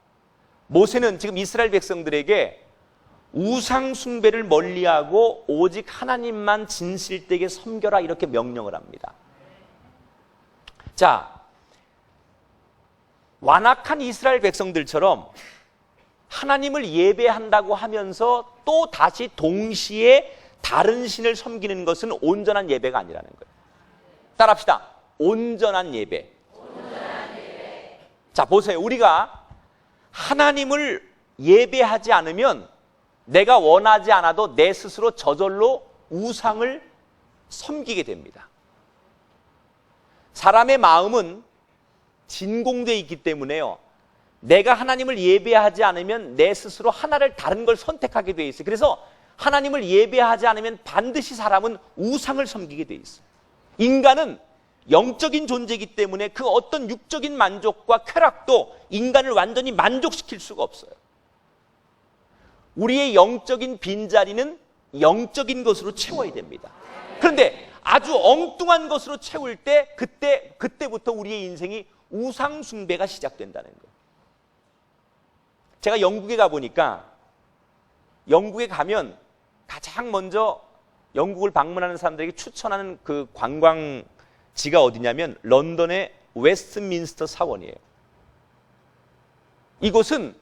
모세는 지금 이스라엘 백성들에게 우상 숭배를 멀리하고 오직 하나님만 진실되게 섬겨라 이렇게 명령을 합니다. 자, 완악한 이스라엘 백성들처럼 하나님을 예배한다고 하면서 또 다시 동시에 다른 신을 섬기는 것은 온전한 예배가 아니라는 거예요. 따라합시다. 온전한 예배. 자, 보세요. 우리가 하나님을 예배하지 않으면 내가 원하지 않아도 내 스스로 저절로 우상을 섬기게 됩니다. 사람의 마음은 진공되어 있기 때문에요. 내가 하나님을 예배하지 않으면 내 스스로 하나를 다른 걸 선택하게 되어 있어요. 그래서 하나님을 예배하지 않으면 반드시 사람은 우상을 섬기게 되어 있어요. 인간은 영적인 존재이기 때문에 그 어떤 육적인 만족과 쾌락도 인간을 완전히 만족시킬 수가 없어요. 우리의 영적인 빈자리는 영적인 것으로 채워야 됩니다. 그런데 아주 엉뚱한 것으로 채울 때 그때부터 우리의 인생이 우상 숭배가 시작된다는 거예요. 제가 영국에 가보니까 영국에 가면 가장 먼저 영국을 방문하는 사람들에게 추천하는 그 관광지가 어디냐면 런던의 웨스트민스터 사원이에요. 이곳은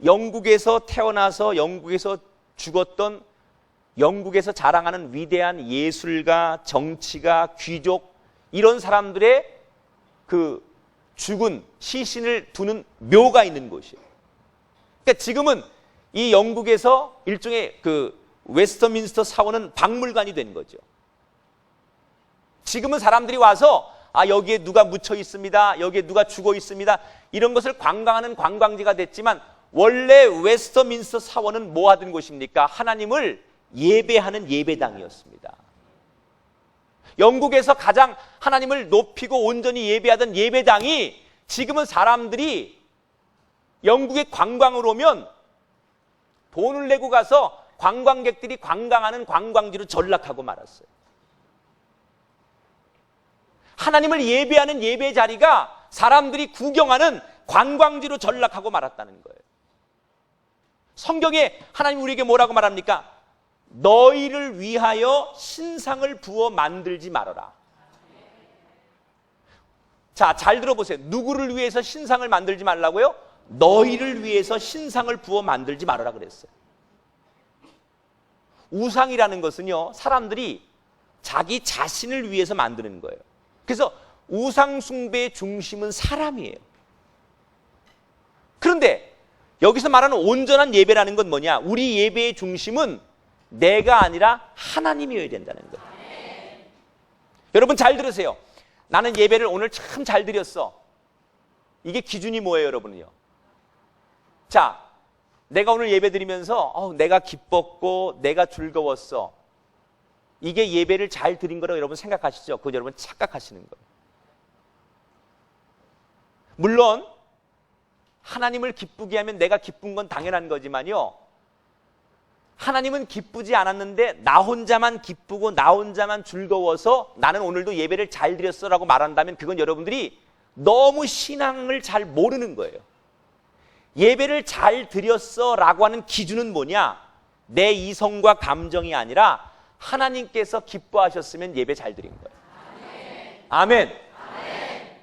영국에서 태어나서 영국에서 죽었던, 영국에서 자랑하는 위대한 예술가, 정치가, 귀족, 이런 사람들의 그 죽은 시신을 두는 묘가 있는 곳이에요. 그러니까 지금은 이 영국에서 일종의 그 웨스트민스터 사원은 박물관이 된 거죠. 지금은 사람들이 와서 여기에 누가 묻혀 있습니다, 여기에 누가 죽어 있습니다, 이런 것을 관광하는 관광지가 됐지만 원래 웨스트민스터 사원은 뭐 하던 곳입니까? 하나님을 예배하는 예배당이었습니다. 영국에서 가장 하나님을 높이고 온전히 예배하던 예배당이 지금은 사람들이 영국에 관광을 오면 돈을 내고 가서 관광객들이 관광하는 관광지로 전락하고 말았어요. 하나님을 예배하는 예배 자리가 사람들이 구경하는 관광지로 전락하고 말았다는 거예요. 성경에 하나님 우리에게 뭐라고 말합니까? 너희를 위하여 신상을 부어 만들지 말아라. 자, 잘 들어보세요. 누구를 위해서 신상을 만들지 말라고요? 너희를 위해서 신상을 부어 만들지 말아라 그랬어요. 우상이라는 것은요, 사람들이 자기 자신을 위해서 만드는 거예요. 그래서 우상 숭배의 중심은 사람이에요. 그런데 여기서 말하는 온전한 예배라는 건 뭐냐? 우리 예배의 중심은 내가 아니라 하나님이어야 된다는 거예요. 여러분 잘 들으세요. 나는 예배를 오늘 참 잘 드렸어. 이게 기준이 뭐예요, 여러분은요? 자, 내가 오늘 예배 드리면서 내가 기뻤고 내가 즐거웠어. 이게 예배를 잘 드린 거라고 여러분 생각하시죠? 그거 여러분 착각하시는 거예요. 물론 하나님을 기쁘게 하면 내가 기쁜 건 당연한 거지만요, 하나님은 기쁘지 않았는데 나 혼자만 기쁘고 나 혼자만 즐거워서 나는 오늘도 예배를 잘 드렸어라고 말한다면 그건 여러분들이 너무 신앙을 잘 모르는 거예요. 예배를 잘 드렸어라고 하는 기준은 뭐냐? 내 이성과 감정이 아니라 하나님께서 기뻐하셨으면 예배 잘 드린 거예요. 아멘. 아멘.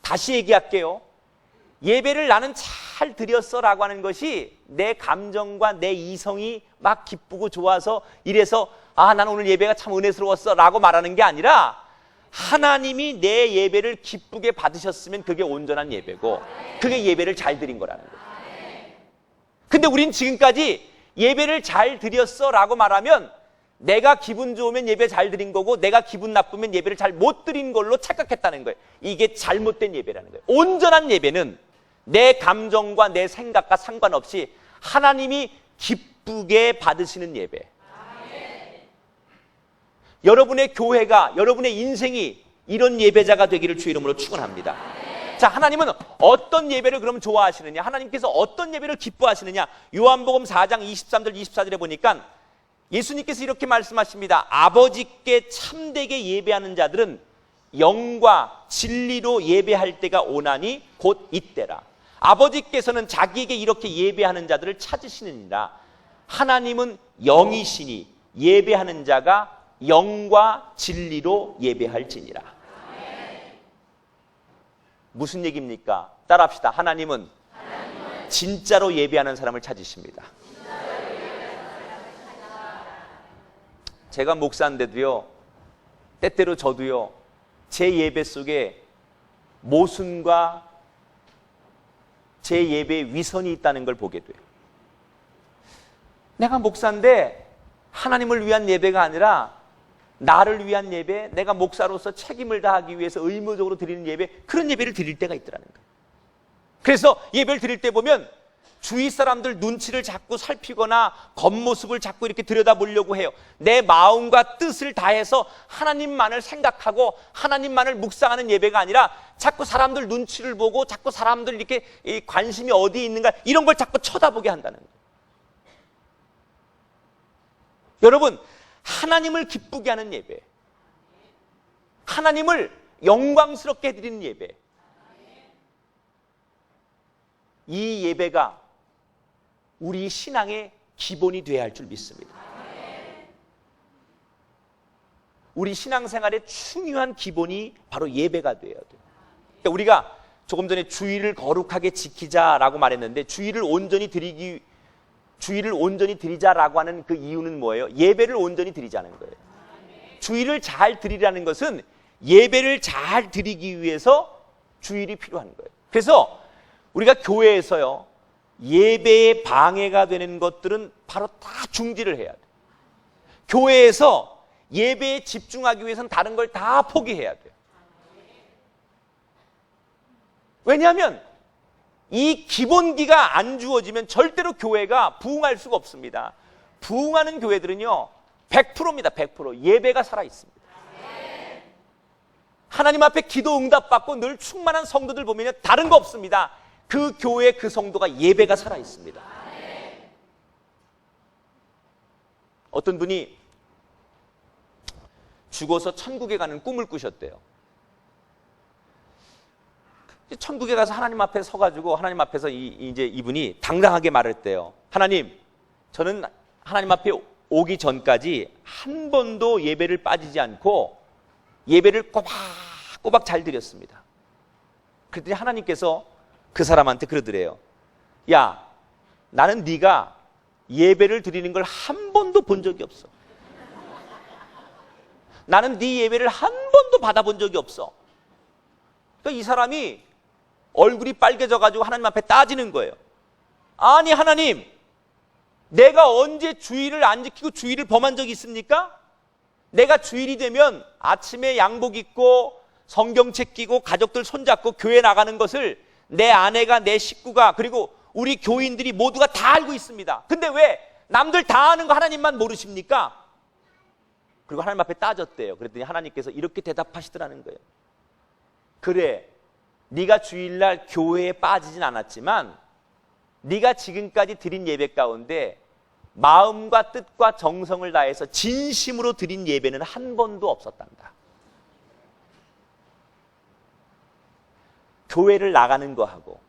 다시 얘기할게요. 예배를 나는 잘 드렸어라고 하는 것이 내 감정과 내 이성이 막 기쁘고 좋아서 이래서 나는 오늘 예배가 참 은혜스러웠어라고 말하는 게 아니라 하나님이 내 예배를 기쁘게 받으셨으면 그게 온전한 예배고 그게 예배를 잘 드린 거라는 거예요. 근데 우린 지금까지 예배를 잘 드렸어라고 말하면 내가 기분 좋으면 예배 잘 드린 거고 내가 기분 나쁘면 예배를 잘 못 드린 걸로 착각했다는 거예요. 이게 잘못된 예배라는 거예요. 온전한 예배는 내 감정과 내 생각과 상관없이 하나님이 기쁘게 받으시는 예배. 여러분의 교회가, 여러분의 인생이 이런 예배자가 되기를 주의 이름으로 축원합니다. 자, 하나님은 어떤 예배를 그럼 좋아하시느냐? 하나님께서 어떤 예배를 기뻐하시느냐? 요한복음 4장 23절 24절에 보니까 예수님께서 이렇게 말씀하십니다. 아버지께 참되게 예배하는 자들은 영과 진리로 예배할 때가 오나니 곧 이때라. 아버지께서는 자기에게 이렇게 예배하는 자들을 찾으시느니라. 하나님은 영이시니 예배하는 자가 영과 진리로 예배할지니라. 무슨 얘기입니까? 따라합시다. 하나님은 진짜로 예배하는 사람을 찾으십니다. 제가 목사인데도요, 때때로 저도요, 제 예배 속에 모순과 제 예배에 위선이 있다는 걸 보게 돼요. 내가 목사인데 하나님을 위한 예배가 아니라 나를 위한 예배, 내가 목사로서 책임을 다하기 위해서 의무적으로 드리는 예배, 그런 예배를 드릴 때가 있더라는 거예요. 그래서 예배를 드릴 때 보면 주위 사람들 눈치를 자꾸 살피거나 겉모습을 자꾸 이렇게 들여다보려고 해요. 내 마음과 뜻을 다해서 하나님만을 생각하고 하나님만을 묵상하는 예배가 아니라 자꾸 사람들 눈치를 보고 자꾸 사람들 이렇게 관심이 어디에 있는가 이런 걸 자꾸 쳐다보게 한다는 거예요. 여러분, 하나님을 기쁘게 하는 예배, 하나님을 영광스럽게 해드리는 예배, 이 예배가 우리 신앙의 기본이 되어야 할 줄 믿습니다. 우리 신앙생활의 중요한 기본이 바로 예배가 되어야 돼요. 그러니까 우리가 조금 전에 주일을 거룩하게 지키자라고 말했는데 주일을 온전히 드리자라고 하는 그 이유는 뭐예요? 예배를 온전히 드리자는 거예요. 주일을 잘 드리라는 것은 예배를 잘 드리기 위해서 주일이 필요한 거예요. 그래서 우리가 교회에서요, 예배에 방해가 되는 것들은 바로 다 중지를 해야 돼요. 교회에서 예배에 집중하기 위해서는 다른 걸 다 포기해야 돼요. 왜냐하면 이 기본기가 안 주어지면 절대로 교회가 부흥할 수가 없습니다. 부흥하는 교회들은요 100%입니다. 100% 예배가 살아있습니다. 하나님 앞에 기도 응답받고 늘 충만한 성도들 보면 다른 거 없습니다. 그 교회 그 성도가 예배가 살아있습니다. 어떤 분이 죽어서 천국에 가는 꿈을 꾸셨대요. 천국에 가서 하나님 앞에 서가지고 하나님 앞에서 이제 이분이 당당하게 말했대요. 하나님, 저는 하나님 앞에 오기 전까지 한 번도 예배를 빠지지 않고 예배를 꼬박꼬박 잘 드렸습니다. 그랬더니 하나님께서 그 사람한테 그러더래요. 야, 나는 네가 예배를 드리는 걸 한 번도 본 적이 없어. 나는 네 예배를 한 번도 받아본 적이 없어. 그러니까 이 사람이 얼굴이 빨개져가지고 하나님 앞에 따지는 거예요. 아니 하나님, 내가 언제 주일을 안 지키고 주일을 범한 적이 있습니까? 내가 주일이 되면 아침에 양복 입고 성경책 끼고 가족들 손잡고 교회 나가는 것을 내 아내가, 내 식구가, 그리고 우리 교인들이 모두가 다 알고 있습니다. 근데 왜 남들 다 아는 거 하나님만 모르십니까? 그리고 하나님 앞에 따졌대요. 그랬더니 하나님께서 이렇게 대답하시더라는 거예요. 그래, 네가 주일날 교회에 빠지진 않았지만 네가 지금까지 드린 예배 가운데 마음과 뜻과 정성을 다해서 진심으로 드린 예배는 한 번도 없었단다. 교회를 나가는 거하고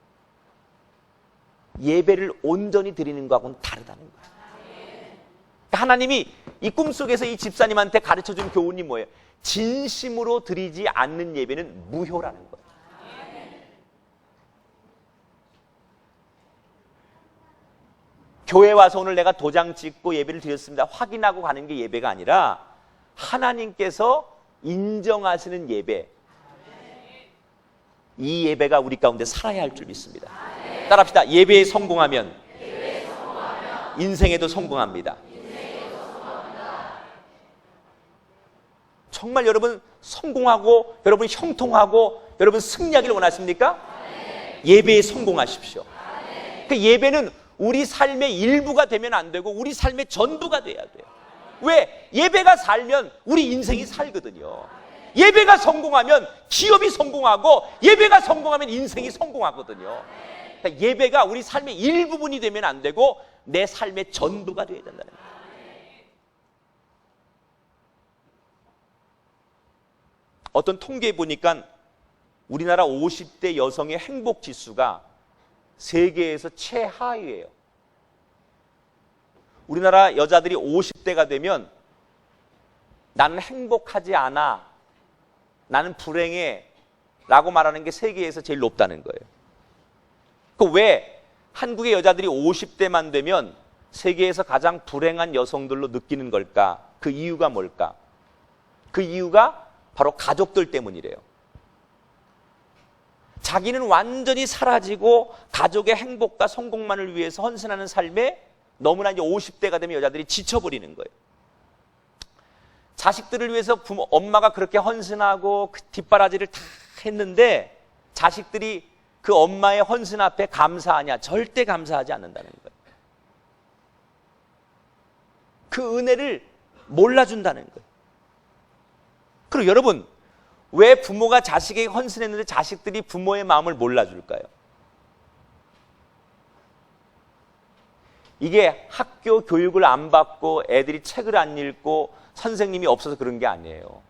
예배를 온전히 드리는 거하고는 다르다는 거예요. 하나님이 이 꿈속에서 이 집사님한테 가르쳐준 교훈이 뭐예요? 진심으로 드리지 않는 예배는 무효라는 거예요. 교회 와서 오늘 내가 도장 찍고 예배를 드렸습니다, 확인하고 가는 게 예배가 아니라 하나님께서 인정하시는 예배, 이 예배가 우리 가운데 살아야 할 줄 믿습니다. 따라합시다. 예배에 성공하면 인생에도 성공합니다. 정말 여러분 성공하고 여러분 형통하고 여러분 승리하기를 원하십니까? 예배에 성공하십시오. 그 예배는 우리 삶의 일부가 되면 안 되고 우리 삶의 전부가 돼야 돼요. 왜? 예배가 살면 우리 인생이 살거든요. 예배가 성공하면 기업이 성공하고 예배가 성공하면 인생이 성공하거든요. 그러니까 예배가 우리 삶의 일부분이 되면 안 되고 내 삶의 전부가 되어야 된다는 거예요. 어떤 통계에 보니까 우리나라 50대 여성의 행복 지수가 세계에서 최하위예요. 우리나라 여자들이 50대가 되면 나는 행복하지 않아, 나는 불행해 라고 말하는 게 세계에서 제일 높다는 거예요. 그 왜 한국의 여자들이 50대만 되면 세계에서 가장 불행한 여성들로 느끼는 걸까? 그 이유가 뭘까? 그 이유가 바로 가족들 때문이래요. 자기는 완전히 사라지고 가족의 행복과 성공만을 위해서 헌신하는 삶에 너무나 이제 50대가 되면 여자들이 지쳐버리는 거예요. 자식들을 위해서 엄마가 그렇게 헌신하고 그 뒷바라지를 다 했는데 자식들이 그 엄마의 헌신 앞에 감사하냐? 절대 감사하지 않는다는 거예요. 그 은혜를 몰라준다는 거예요. 그리고 여러분, 왜 부모가 자식에게 헌신했는데 자식들이 부모의 마음을 몰라줄까요? 이게 학교 교육을 안 받고 애들이 책을 안 읽고 선생님이 없어서 그런 게 아니에요.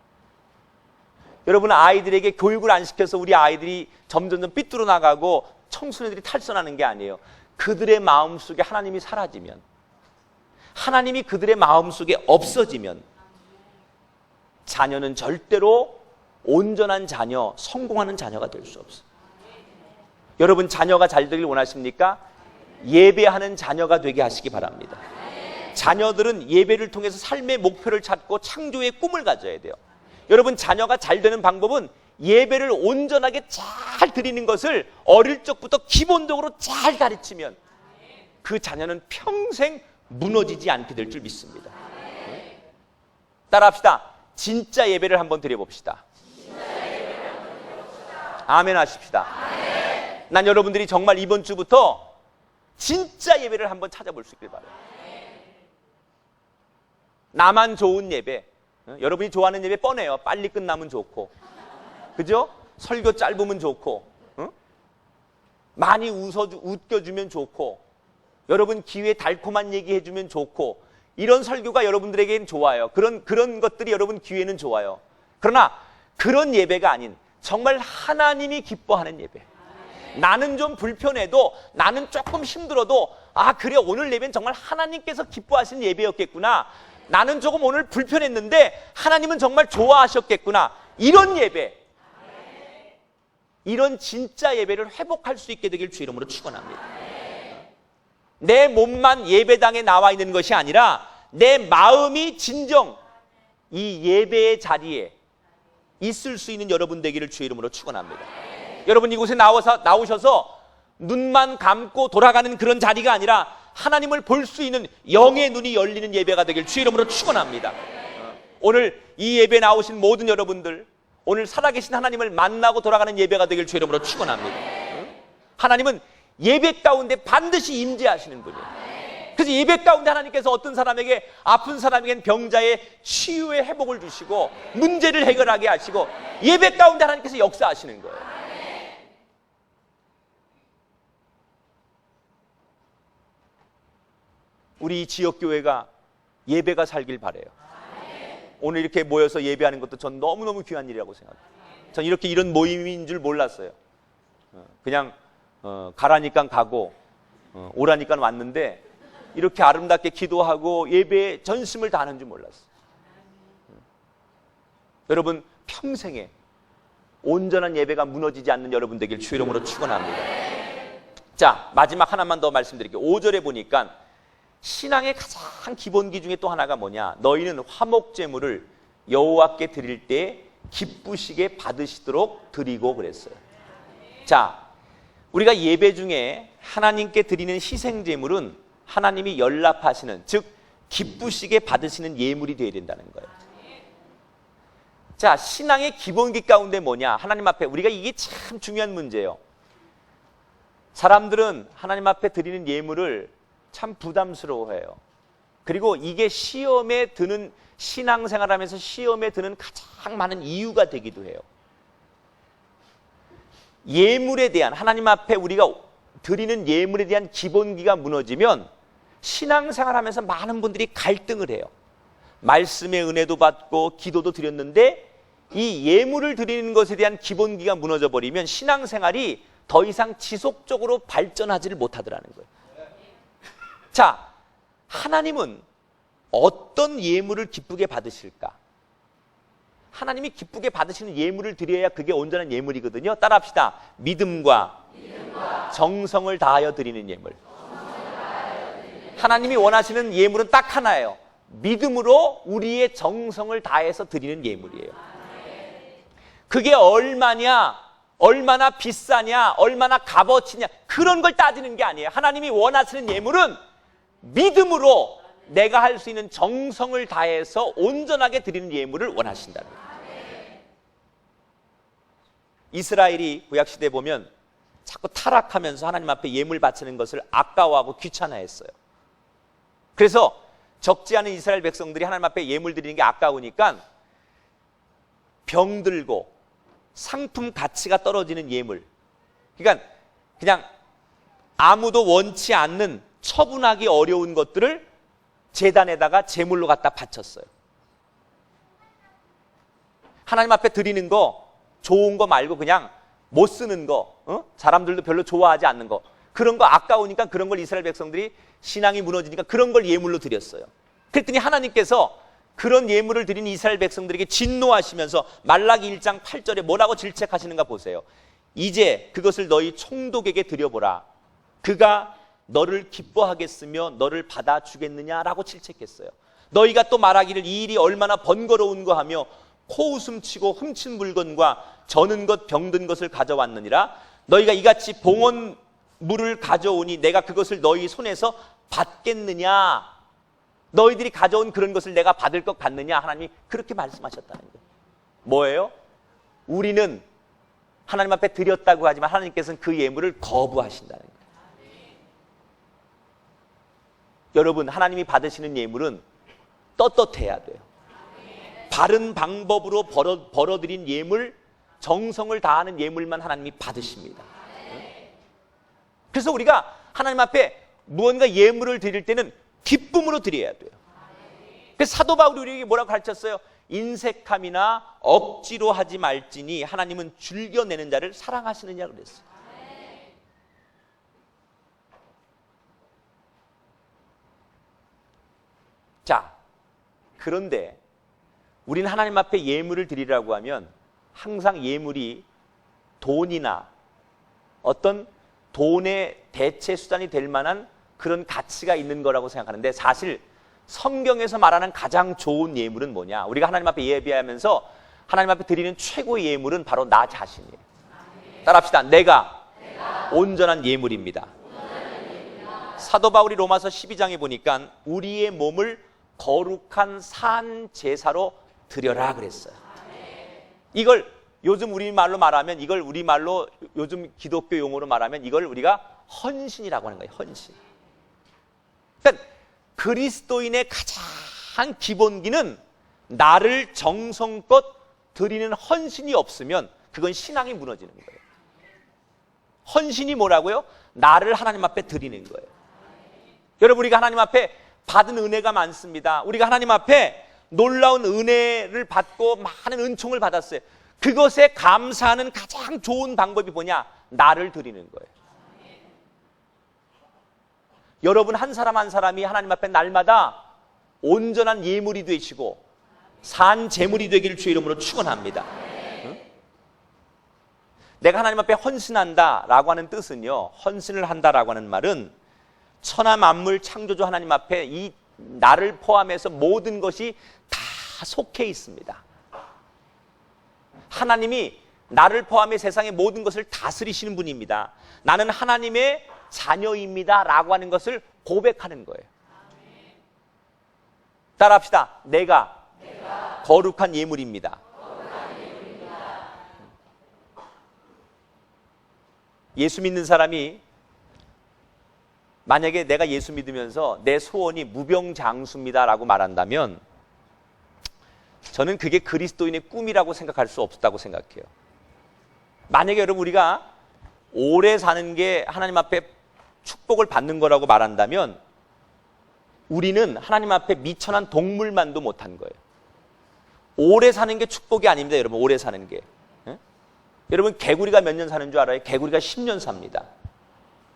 여러분, 아이들에게 교육을 안 시켜서 우리 아이들이 점점점 삐뚤어 나가고 청소년들이 탈선하는 게 아니에요. 그들의 마음속에 하나님이 사라지면, 하나님이 그들의 마음속에 없어지면 자녀는 절대로 온전한 자녀, 성공하는 자녀가 될 수 없어요. 여러분, 자녀가 잘 되길 원하십니까? 예배하는 자녀가 되게 하시기 바랍니다. 자녀들은 예배를 통해서 삶의 목표를 찾고 창조의 꿈을 가져야 돼요. 여러분, 자녀가 잘 되는 방법은 예배를 온전하게 잘 드리는 것을 어릴 적부터 기본적으로 잘 가르치면 그 자녀는 평생 무너지지 않게 될 줄 믿습니다. 따라합시다. 진짜 예배를 한번 드려봅시다. 아멘 하십시다. 난 여러분들이 정말 이번 주부터 진짜 예배를 한번 찾아볼 수 있길 바라요. 나만 좋은 예배, 여러분이 좋아하는 예배 뻔해요. 빨리 끝나면 좋고, 그죠? 설교 짧으면 좋고, 많이 웃겨주면 좋고, 여러분 귀에 달콤한 얘기 해주면 좋고, 이런 설교가 여러분들에게는 좋아요. 그런 것들이 여러분 귀에는 좋아요. 그러나 그런 예배가 아닌 정말 하나님이 기뻐하는 예배. 나는 좀 불편해도, 나는 조금 힘들어도, 아 그래, 오늘 예배는 정말 하나님께서 기뻐하시는 예배였겠구나. 나는 조금 오늘 불편했는데 하나님은 정말 좋아하셨겠구나. 이런 예배, 이런 진짜 예배를 회복할 수 있게 되길 주 이름으로 축원합니다. 내 몸만 예배당에 나와 있는 것이 아니라 내 마음이 진정 이 예배의 자리에 있을 수 있는 여러분 되기를 주 이름으로 축원합니다. 여러분 이곳에 나오셔서 눈만 감고 돌아가는 그런 자리가 아니라 하나님을 볼 수 있는 영의 눈이 열리는 예배가 되길 주 이름으로 축원합니다. 오늘 이 예배에 나오신 모든 여러분들, 오늘 살아계신 하나님을 만나고 돌아가는 예배가 되길 주 이름으로 축원합니다. 하나님은 예배 가운데 반드시 임재하시는 분이에요. 그래서 예배 가운데 하나님께서 어떤 사람에게, 아픈 사람에겐 병자의 치유의 회복을 주시고 문제를 해결하게 하시고 예배 가운데 하나님께서 역사하시는 거예요. 우리 지역교회가 예배가 살길 바라요. 오늘 이렇게 모여서 예배하는 것도 전 너무너무 귀한 일이라고 생각해요. 전 이렇게 이런 모임인 줄 몰랐어요. 그냥 가라니까 가고 오라니까 왔는데 이렇게 아름답게 기도하고 예배에 전심을 다하는 줄 몰랐어요. 여러분 평생에 온전한 예배가 무너지지 않는 여러분 되길 주 이름으로 축원합니다. 자, 마지막 하나만 더 말씀드릴게요. 5절에 보니까 신앙의 가장 기본기 중에 또 하나가 뭐냐? 너희는 화목제물을 여호와께 드릴 때 기쁘시게 받으시도록 드리고 그랬어요. 자, 우리가 예배 중에 하나님께 드리는 희생제물은 하나님이 연락하시는, 즉 기쁘시게 받으시는 예물이 되어야 된다는 거예요. 자, 신앙의 기본기 가운데 뭐냐? 하나님 앞에, 우리가 이게 참 중요한 문제예요. 사람들은 하나님 앞에 드리는 예물을 참 부담스러워해요. 그리고 이게 시험에 드는, 신앙생활하면서 시험에 드는 가장 많은 이유가 되기도 해요. 예물에 대한, 하나님 앞에 우리가 드리는 예물에 대한 기본기가 무너지면 신앙생활하면서 많은 분들이 갈등을 해요. 말씀의 은혜도 받고 기도도 드렸는데 이 예물을 드리는 것에 대한 기본기가 무너져 버리면 신앙생활이 더 이상 지속적으로 발전하지를 못하더라는 거예요. 자, 하나님은 어떤 예물을 기쁘게 받으실까? 하나님이 기쁘게 받으시는 예물을 드려야 그게 온전한 예물이거든요. 따라합시다. 믿음과 정성을 다하여 드리는 예물. 하나님이 원하시는 예물은 딱 하나예요. 믿음으로 우리의 정성을 다해서 드리는 예물이에요. 그게 얼마냐, 얼마나 비싸냐, 얼마나 값어치냐, 그런 걸 따지는 게 아니에요. 하나님이 원하시는 예물은 믿음으로 내가 할 수 있는 정성을 다해서 온전하게 드리는 예물을 원하신다는 거예요. 이스라엘이 구약시대에 보면 자꾸 타락하면서 하나님 앞에 예물 바치는 것을 아까워하고 귀찮아했어요. 그래서 적지 않은 이스라엘 백성들이 하나님 앞에 예물 드리는 게 아까우니까 병들고 상품 가치가 떨어지는 예물, 그러니까 그냥 아무도 원치 않는 처분하기 어려운 것들을 제단에다가 제물로 갖다 바쳤어요. 하나님 앞에 드리는 거, 좋은 거 말고 그냥 못 쓰는 거, 사람들도 별로 좋아하지 않는 거, 그런 거 아까우니까 그런 걸 이스라엘 백성들이 신앙이 무너지니까 그런 걸 예물로 드렸어요. 그랬더니 하나님께서 그런 예물을 드린 이스라엘 백성들에게 진노하시면서 말라기 1장 8절에 뭐라고 질책하시는가 보세요. 이제 그것을 너희 총독에게 드려보라. 그가 너를 기뻐하겠으며 너를 받아주겠느냐라고 질책했어요. 너희가 또 말하기를 이 일이 얼마나 번거로운 거 하며 코웃음치고 훔친 물건과 저는 것 병든 것을 가져왔느니라. 너희가 이같이 봉헌물을 가져오니 내가 그것을 너희 손에서 받겠느냐. 너희들이 가져온 그런 것을 내가 받을 것 같느냐. 하나님이 그렇게 말씀하셨다는 거예요. 뭐예요? 우리는 하나님 앞에 드렸다고 하지만 하나님께서는 그 예물을 거부하신다는 거예요. 여러분, 하나님이 받으시는 예물은 떳떳해야 돼요. 바른 방법으로 벌어들인 예물, 정성을 다하는 예물만 하나님이 받으십니다. 그래서 우리가 하나님 앞에 무언가 예물을 드릴 때는 기쁨으로 드려야 돼요. 그래서 사도 바울이 우리에게 뭐라고 가르쳤어요? 인색함이나 억지로 하지 말지니 하나님은 즐겨내는 자를 사랑하시느냐 그랬어요. 자, 그런데 우리는 하나님 앞에 예물을 드리라고 하면 항상 예물이 돈이나 어떤 돈의 대체 수단이 될 만한 그런 가치가 있는 거라고 생각하는데, 사실 성경에서 말하는 가장 좋은 예물은 뭐냐? 우리가 하나님 앞에 예배하면서 하나님 앞에 드리는 최고의 예물은 바로 나 자신이에요. 따라합시다. 내가 온전한 예물입니다. 사도 바울이 로마서 12장에 보니까 우리의 몸을 거룩한 산 제사로 드려라 그랬어요. 이걸 요즘 우리말로 말하면, 이걸 우리말로 요즘 기독교 용어로 말하면 이걸 우리가 헌신이라고 하는 거예요. 헌신. 그러니까 그리스도인의 가장 기본기는 나를 정성껏 드리는 헌신이 없으면 그건 신앙이 무너지는 거예요. 헌신이 뭐라고요? 나를 하나님 앞에 드리는 거예요. 여러분, 우리가 하나님 앞에 받은 은혜가 많습니다. 우리가 하나님 앞에 놀라운 은혜를 받고 많은 은총을 받았어요. 그것에 감사하는 가장 좋은 방법이 뭐냐? 나를 드리는 거예요. 여러분 한 사람 한 사람이 하나님 앞에 날마다 온전한 예물이 되시고 산 제물이 되기를 주의 이름으로 축원합니다. 응? 내가 하나님 앞에 헌신한다라고 하는 뜻은요, 헌신을 한다라고 하는 말은 천하 만물 창조주 하나님 앞에 이 나를 포함해서 모든 것이 다 속해 있습니다. 하나님이 나를 포함해 세상의 모든 것을 다스리시는 분입니다. 나는 하나님의 자녀입니다 라고 하는 것을 고백하는 거예요. 따라합시다. 내가 거룩한 예물입니다. 예수 믿는 사람이 만약에 내가 예수 믿으면서 내 소원이 무병장수입니다 라고 말한다면 저는 그게 그리스도인의 꿈이라고 생각할 수 없다고 생각해요. 만약에 여러분 우리가 오래 사는 게 하나님 앞에 축복을 받는 거라고 말한다면 우리는 하나님 앞에 미천한 동물만도 못한 거예요. 오래 사는 게 축복이 아닙니다. 여러분, 오래 사는 게. 여러분, 개구리가 몇 년 사는 줄 알아요? 개구리가 10년 삽니다.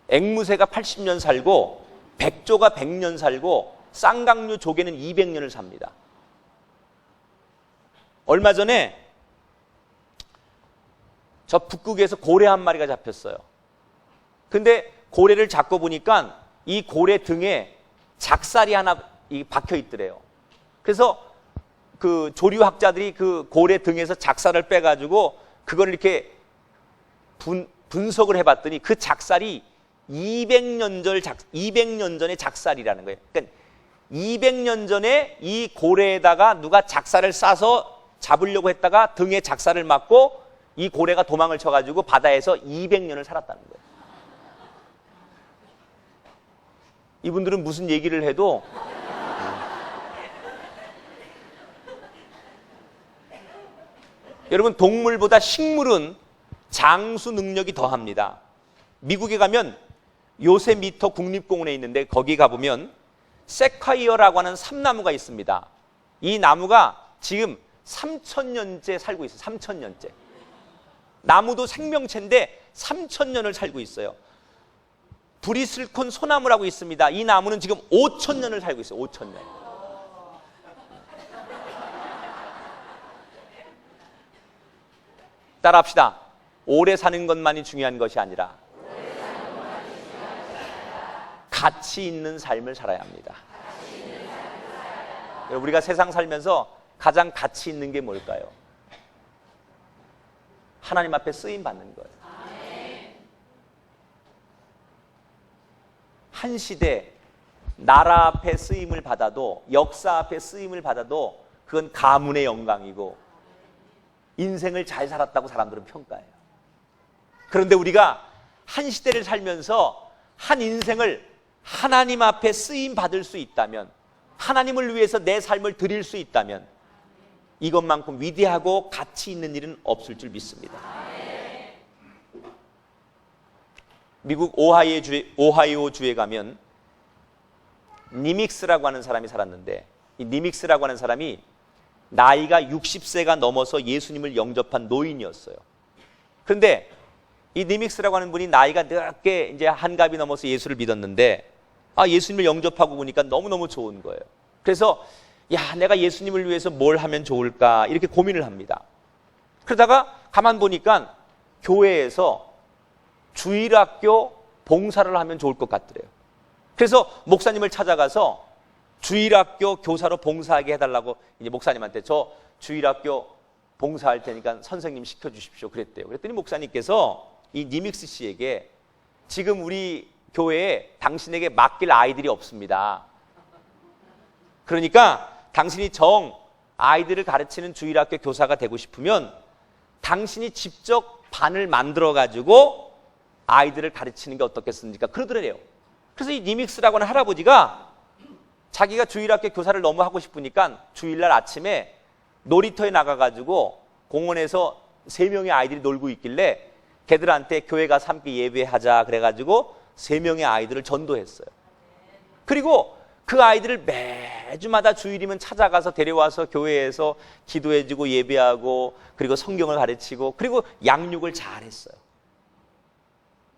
앵무새가 80년 살고 백조가 100년 살고 쌍각류 조개는 200년을 삽니다. 얼마 전에 저 북극에서 고래 한 마리가 잡혔어요. 근데 고래를 잡고 보니까 이 고래 등에 작살이 하나 박혀 있더래요. 그래서 그 조류학자들이 그 고래 등에서 작살을 빼가지고 그걸 이렇게 분석을 해봤더니 그 작살이 200년 전의 작살이라는 거예요. 그러니까 200년 전에 이 고래에다가 누가 작살을 싸서 잡으려고 했다가 등에 작살을 맞고 이 고래가 도망을 쳐가지고 바다에서 200년을 살았다는 거예요. 이분들은 무슨 얘기를 해도 여러분, 동물보다 식물은 장수 능력이 더합니다. 미국에 가면 요세미터 국립공원에 있는데 거기 가보면 세콰이어라고 하는 삼나무가 있습니다. 이 나무가 지금 3000년째 살고 있어요. 3000년째. 나무도 생명체인데 3000년을 살고 있어요. 브리슬콘 소나무라고 있습니다. 이 나무는 지금 5000년을 살고 있어요. 5000년. 따라합시다. 오래 사는 것만이 중요한 것이 아니라 가치 있는 삶을 살아야 합니다. 우리가 세상 살면서 가장 가치 있는 게 뭘까요? 하나님 앞에 쓰임 받는 거예요. 한 시대 나라 앞에 쓰임을 받아도, 역사 앞에 쓰임을 받아도 그건 가문의 영광이고 인생을 잘 살았다고 사람들은 평가해요. 그런데 우리가 한 시대를 살면서 한 인생을 하나님 앞에 쓰임 받을 수 있다면, 하나님을 위해서 내 삶을 드릴 수 있다면 이것만큼 위대하고 가치 있는 일은 없을 줄 믿습니다. 미국 오하이오 주에 가면 니믹스라고 하는 사람이 살았는데, 이 니믹스라고 하는 사람이 나이가 60세가 넘어서 예수님을 영접한 노인이었어요. 그런데 이 니믹스라고 하는 분이 나이가 늦게 이제 한갑이 넘어서 예수를 믿었는데, 예수님을 영접하고 보니까 너무너무 좋은 거예요. 그래서 내가 예수님을 위해서 뭘 하면 좋을까 이렇게 고민을 합니다. 그러다가 가만 보니까 교회에서 주일학교 봉사를 하면 좋을 것 같더래요. 그래서 목사님을 찾아가서 주일학교 교사로 봉사하게 해달라고 이제 목사님한테 저 주일학교 봉사할 테니까 선생님 시켜주십시오 그랬대요. 그랬더니 목사님께서 이 니믹스 씨에게 지금 우리 교회에 당신에게 맡길 아이들이 없습니다. 그러니까 당신이 정 아이들을 가르치는 주일학교 교사가 되고 싶으면 당신이 직접 반을 만들어 가지고 아이들을 가르치는 게 어떻겠습니까? 그러더래요. 그래서 이 니믹스라고 하는 할아버지가 자기가 주일학교 교사를 너무 하고 싶으니까 주일날 아침에 놀이터에 나가가지고 공원에서 3명의 아이들이 놀고 있길래 걔들한테 교회 가서 함께 예배하자 그래가지고 3명의 아이들을 전도했어요. 그리고 그 아이들을 매주마다 주일이면 찾아가서 데려와서 교회에서 기도해주고 예배하고 그리고 성경을 가르치고 그리고 양육을 잘했어요.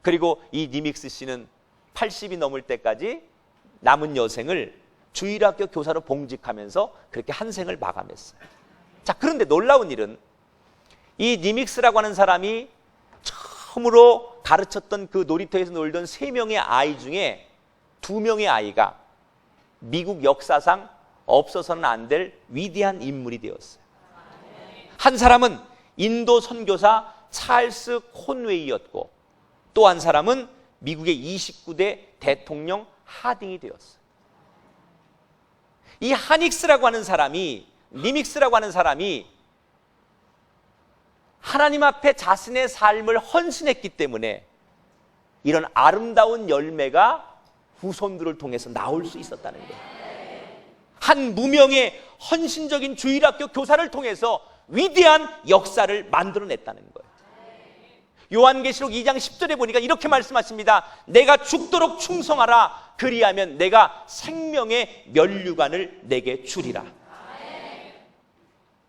그리고 이 니믹스 씨는 80이 넘을 때까지 남은 여생을 주일학교 교사로 봉직하면서 그렇게 한 생을 마감했어요. 자, 그런데 놀라운 일은 이 니믹스라고 하는 사람이 처음으로 가르쳤던 그 놀이터에서 놀던 3명의 아이 중에 2명의 아이가 미국 역사상 없어서는 안 될 위대한 인물이 되었어요. 한 사람은 인도 선교사 찰스 콘웨이였고 또 한 사람은 미국의 29대 대통령 하딩이 되었어요. 이 하닉스라고 하는 사람이, 니믹스라고 하는 사람이 하나님 앞에 자신의 삶을 헌신했기 때문에 이런 아름다운 열매가 후손들을 통해서 나올 수 있었다는 거예요. 한 무명의 헌신적인 주일학교 교사를 통해서 위대한 역사를 만들어냈다는 거예요. 요한계시록 2장 10절에 보니까 이렇게 말씀하십니다. 내가 죽도록 충성하라. 그리하면 내가 생명의 면류관을 내게 주리라.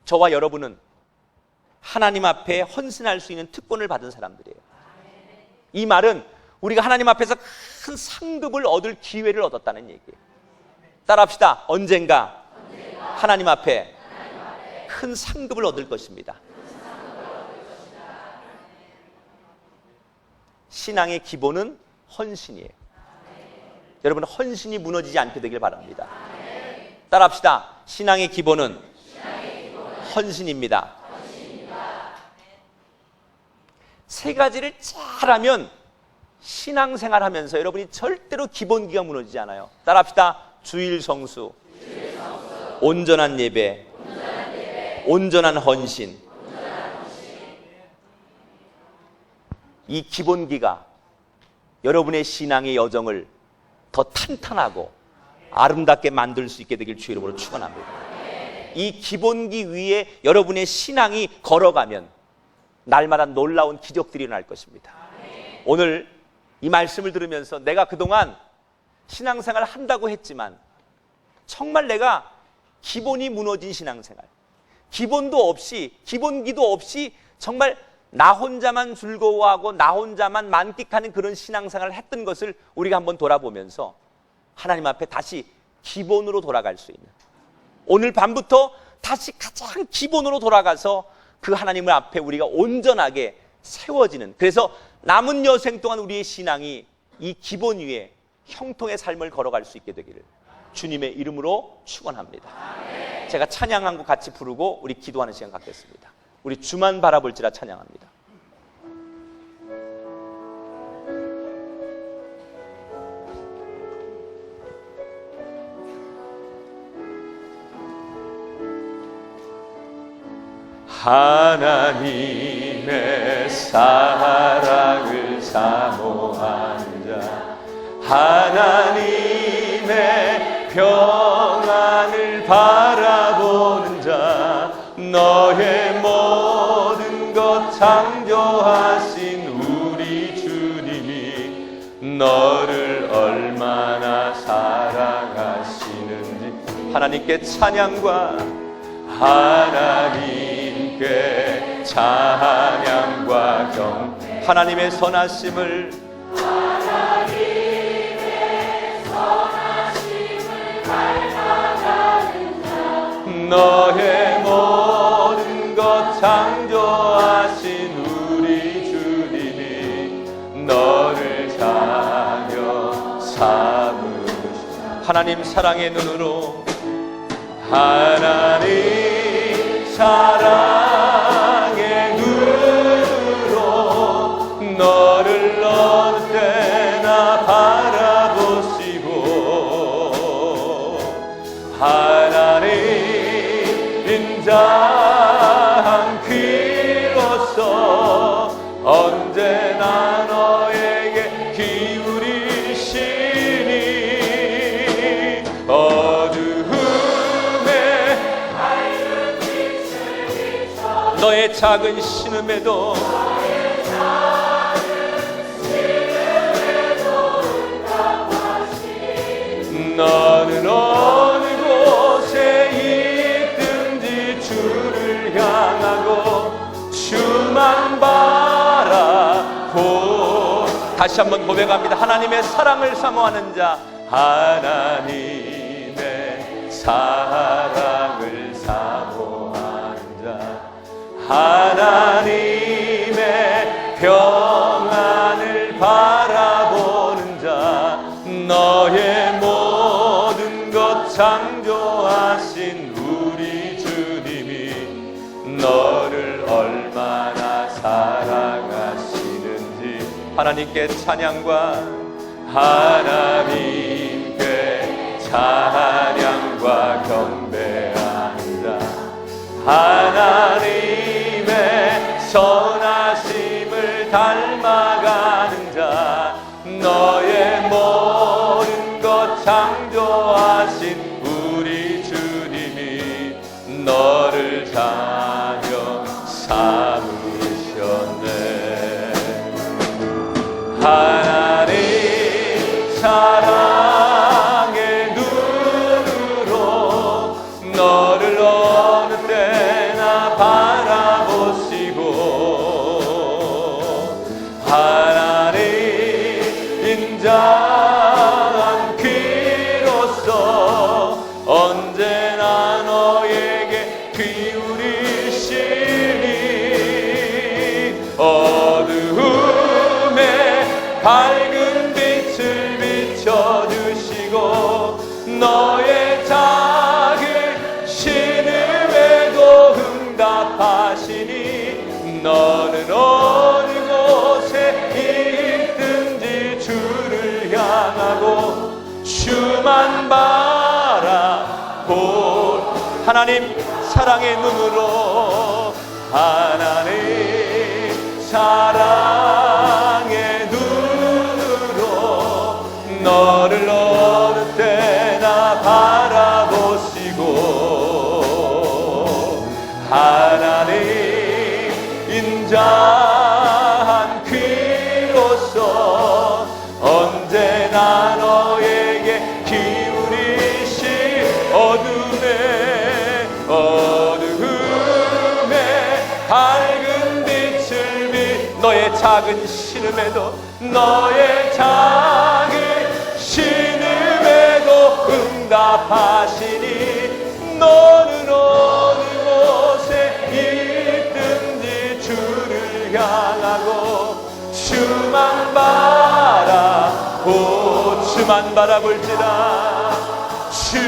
저와 여러분은 하나님 앞에 헌신할 수 있는 특권을 받은 사람들이에요. 이 말은 우리가 하나님 앞에서 큰 상급을 얻을 기회를 얻었다는 얘기예요. 따라합시다. 언젠가 하나님 앞에 큰 상급을 얻을 것입니다. 신앙의 기본은 헌신이에요. 여러분, 헌신이 무너지지 않게 되길 바랍니다. 따라합시다. 신앙의 기본은 헌신입니다. 세 가지를 잘하면 신앙생활 하면서 여러분이 절대로 기본기가 무너지지 않아요. 따라합시다. 주일 성수, 온전한 예배, 온전한 헌신. 이 기본기가 여러분의 신앙의 여정을 더 탄탄하고 아름답게 만들 수 있게 되길 주의 이름으로 축원합니다. 이 기본기 위에 여러분의 신앙이 걸어가면 날마다 놀라운 기적들이 일어날 것입니다. 오늘 이 말씀을 들으면서 내가 그동안 신앙생활을 한다고 했지만 정말 내가 기본이 무너진 신앙생활, 기본도 없이, 기본기도 없이 정말 나 혼자만 즐거워하고 나 혼자만 만끽하는 그런 신앙생활을 했던 것을 우리가 한번 돌아보면서 하나님 앞에 다시 기본으로 돌아갈 수 있는, 오늘 밤부터 다시 가장 기본으로 돌아가서 그 하나님을 앞에 우리가 온전하게 세워지는, 그래서 남은 여생 동안 우리의 신앙이 이 기본 위에 형통의 삶을 걸어갈 수 있게 되기를 주님의 이름으로 축원합니다. 제가 찬양한 곡 같이 부르고 우리 기도하는 시간 갖겠습니다. 우리 주만 바라볼지라 찬양합니다. 하나님의 사랑을 사모하는 자, 하나님의 평안을 바라보는 자, 너의 모든 것 창조하신 우리 주님이 너를 얼마나 사랑하시는지 하나님께 찬양과 하나님께 찬양과 경, 하나님의 선하심을 밟아가는 자, 너의 모든 것 창조하신 우리 주 하나님 사랑의 눈으로, 하나님 사랑의 눈으로 너를 어느 때나 바라보시고, 하나님 인자한 귀로서 언제나 너에게 기울이시니, 어두움에 너의 작은 신음에도 너는 어느 곳에 있든지 주를 향하고 주만 바라보. 다시 한번 고백합니다. 하나님의 사랑을 사모하는 자, 하나님의 사랑을 사모하는 자, 하나님의 평안을 바라보는 자, 너의 모든 것 창조하신 우리 주님이 너를 얼마나 사랑하시는지 하나님께 찬양과 하나님께 찬양과 경배하는 자, 하나님의 선하심을 닮아가는 자, 너의 모든 것 창조하신 우리 주님이 너를 자녀 삼으셨네. 하나님 사랑의 눈으로 너를 어느 때나 바라보시고, 하나님 인자한 귀로서 언제나 너에게 기울이시니, 어두움에 밝은 빛을 비춰주시고 너의 작은 신음에도 응답하시니, 너는 어느 곳에 있든지 주를 향하고 주만 바라보. 하나님 사랑의 눈으로, 하나님 사랑의 눈으로 너를 어느 때나 바라보시고, 하나님 인자한 귀로서 언제나 너에게 기울이시, 어두움에 밝은 빛을 너의 작은 신음에도, 너의 작은 신음에도 응답하시니, 너는 어느 곳에 있든지 주를 향하고 주만 바라보. 주만 바라볼지라, 주